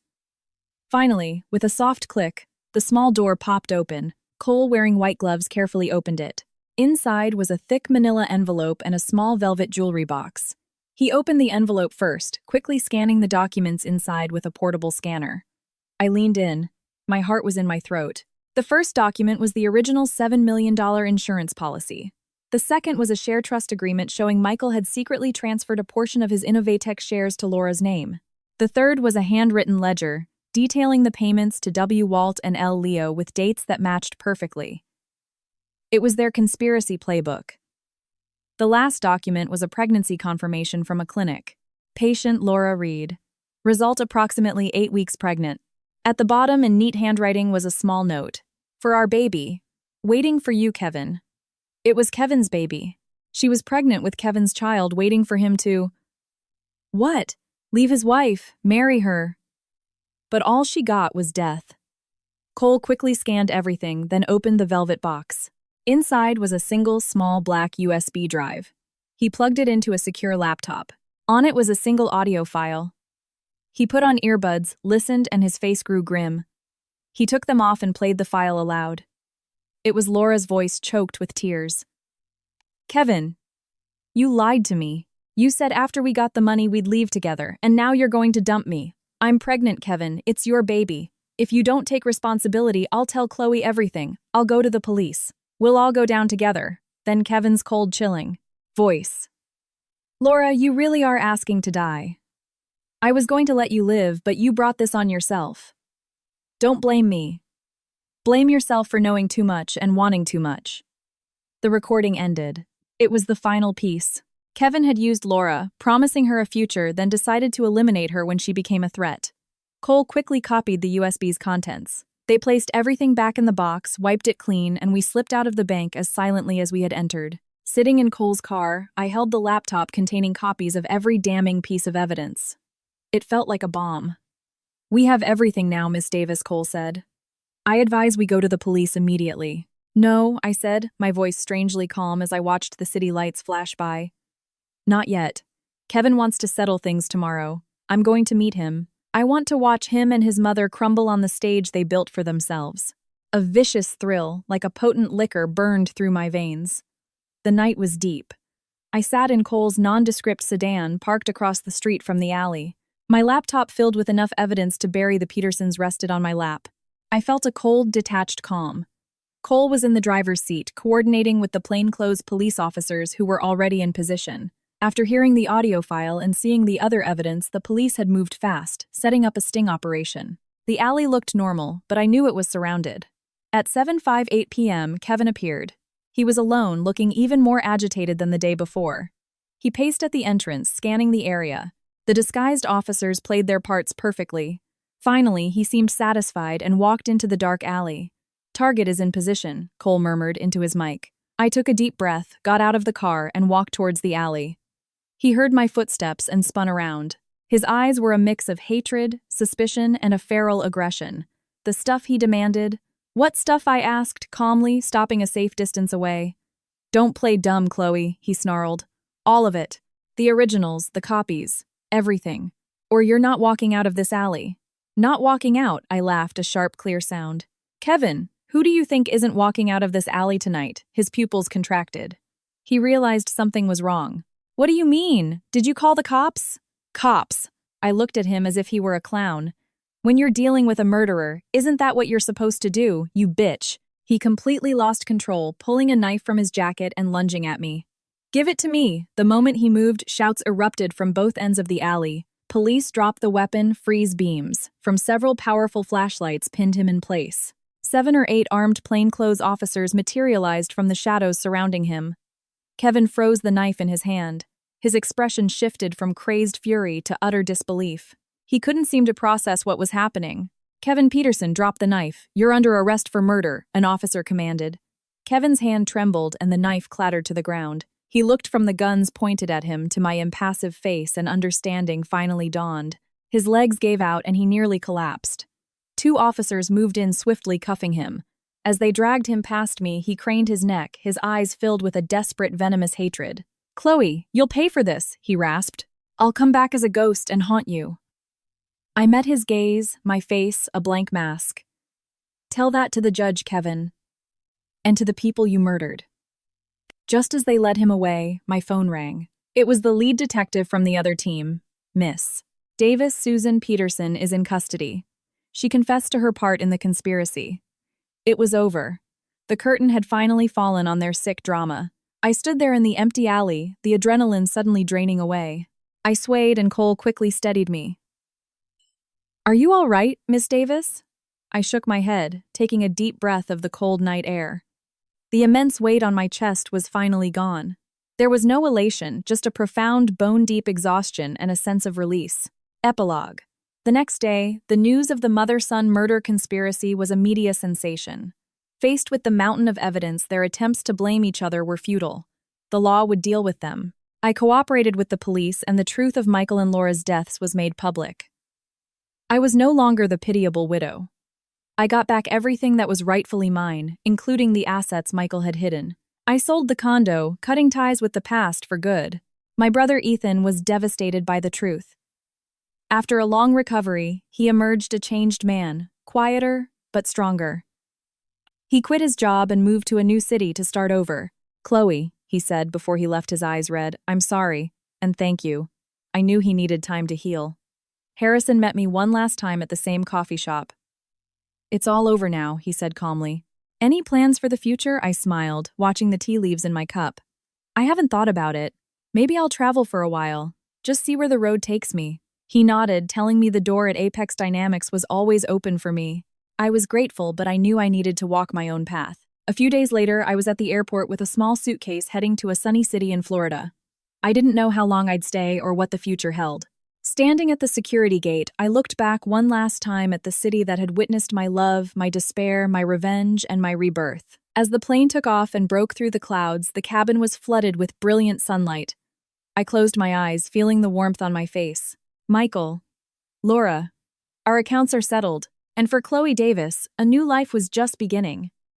Finally, with a soft click, The small door popped open. Cole, wearing white gloves, carefully opened it. Inside was a thick manila envelope and a small velvet jewelry box. He opened the envelope first, quickly scanning the documents inside with a portable scanner. I leaned in. My heart was in my throat. The first document was the original $7 million insurance policy. The second was a share trust agreement showing Michael had secretly transferred a portion of his Innovatech shares to Laura's name. The third was a handwritten ledger, detailing the payments to W. Walt and L. Leo with dates that matched perfectly. It was their conspiracy playbook. The last document was a pregnancy confirmation from a clinic. Patient Laura Reed. Result approximately 8 weeks pregnant. At the bottom in neat handwriting was a small note. For our baby. Waiting for you, Kevin. It was Kevin's baby. She was pregnant with Kevin's child, waiting for him to… What? Leave his wife, marry her. But all she got was death. Cole quickly scanned everything, then opened the velvet box. Inside was a single small black USB drive. He plugged it into a secure laptop. On it was a single audio file. He put on earbuds, listened, and his face grew grim. He took them off and played the file aloud. It was Laura's voice, choked with tears. Kevin, you lied to me. You said after we got the money we'd leave together, and now you're going to dump me. I'm pregnant, Kevin. It's your baby. If you don't take responsibility, I'll tell Chloe everything. I'll go to the police. We'll all go down together. Then Kevin's cold, chilling voice. Laura, you really are asking to die. I was going to let you live, but you brought this on yourself. Don't blame me. Blame yourself for knowing too much and wanting too much. The recording ended. It was the final piece. Kevin had used Laura, promising her a future, then decided to eliminate her when she became a threat. Cole quickly copied the USB's contents. They placed everything back in the box, wiped it clean, and we slipped out of the bank as silently as we had entered. Sitting in Cole's car, I held the laptop containing copies of every damning piece of evidence. It felt like a bomb. We have everything now, Miss Davis, Cole said. I advise we go to the police immediately. No, I said, my voice strangely calm as I watched the city lights flash by. Not yet. Kevin wants to settle things tomorrow. I'm going to meet him. I want to watch him and his mother crumble on the stage they built for themselves. A vicious thrill, like a potent liquor, burned through my veins. The night was deep. I sat in Cole's nondescript sedan parked across the street from the alley. My laptop filled with enough evidence to bury the Petersons rested on my lap. I felt a cold, detached calm. Cole was in the driver's seat, coordinating with the plainclothes police officers who were already in position. After hearing the audio file and seeing the other evidence, the police had moved fast, setting up a sting operation. The alley looked normal, but I knew it was surrounded. At 7:58 p.m., Kevin appeared. He was alone, looking even more agitated than the day before. He paced at the entrance, scanning the area. The disguised officers played their parts perfectly. Finally, he seemed satisfied and walked into the dark alley. Target is in position, Cole murmured into his mic. I took a deep breath, got out of the car, and walked towards the alley. He heard my footsteps and spun around. His eyes were a mix of hatred, suspicion, and a feral aggression. The stuff he demanded. What stuff? I asked, calmly, stopping a safe distance away. Don't play dumb, Chloe, he snarled. All of it. The originals, the copies, everything. Or you're not walking out of this alley. Not walking out, I laughed, a sharp, clear sound. Kevin, who do you think isn't walking out of this alley tonight? His pupils contracted. He realized something was wrong. What do you mean? Did you call the cops? Cops. I looked at him as if he were a clown. When you're dealing with a murderer, isn't that what you're supposed to do, you bitch? He completely lost control, pulling a knife from his jacket and lunging at me. Give it to me. The moment he moved, shouts erupted from both ends of the alley. Police dropped the weapon, freeze beams. From several powerful flashlights pinned him in place. 7 or 8 armed plainclothes officers materialized from the shadows surrounding him. Kevin froze the knife in his hand. His expression shifted from crazed fury to utter disbelief. He couldn't seem to process what was happening. Kevin Peterson dropped the knife. You're under arrest for murder, an officer commanded. Kevin's hand trembled and the knife clattered to the ground. He looked from the guns pointed at him to my impassive face, and understanding finally dawned. His legs gave out and he nearly collapsed. 2 officers moved in swiftly, cuffing him. As they dragged him past me, he craned his neck, his eyes filled with a desperate, venomous hatred. Chloe, you'll pay for this, he rasped. I'll come back as a ghost and haunt you. I met his gaze, my face a blank mask. Tell that to the judge, Kevin, and to the people you murdered. Just as they led him away, my phone rang. It was the lead detective from the other team, Miss Davis Susan Peterson, is in custody. She confessed to her part in the conspiracy. It was over. The curtain had finally fallen on their sick drama. I stood there in the empty alley, the adrenaline suddenly draining away. I swayed and Cole quickly steadied me. Are you all right, Miss Davis? I shook my head, taking a deep breath of the cold night air. The immense weight on my chest was finally gone. There was no elation, just a profound, bone-deep exhaustion and a sense of release. Epilogue. The next day, the news of the mother-son murder conspiracy was a media sensation. Faced with the mountain of evidence, their attempts to blame each other were futile. The law would deal with them. I cooperated with the police, and the truth of Michael and Laura's deaths was made public. I was no longer the pitiable widow. I got back everything that was rightfully mine, including the assets Michael had hidden. I sold the condo, cutting ties with the past for good. My brother Ethan was devastated by the truth. After a long recovery, he emerged a changed man, quieter but stronger. He quit his job and moved to a new city to start over. Chloe, he said before he left, his eyes red, I'm sorry, and thank you. I knew he needed time to heal. Harrison met me one last time at the same coffee shop. It's all over now, he said calmly. Any plans for the future? I smiled, watching the tea leaves in my cup. I haven't thought about it. Maybe I'll travel for a while. Just see where the road takes me. He nodded, telling me the door at Apex Dynamics was always open for me. I was grateful, but I knew I needed to walk my own path. A few days later, I was at the airport with a small suitcase heading to a sunny city in Florida. I didn't know how long I'd stay or what the future held. Standing at the security gate, I looked back one last time at the city that had witnessed my love, my despair, my revenge, and my rebirth. As the plane took off and broke through the clouds, the cabin was flooded with brilliant sunlight. I closed my eyes, feeling the warmth on my face. Michael, Laura, our accounts are settled, and for Chloe Davis, a new life was just beginning.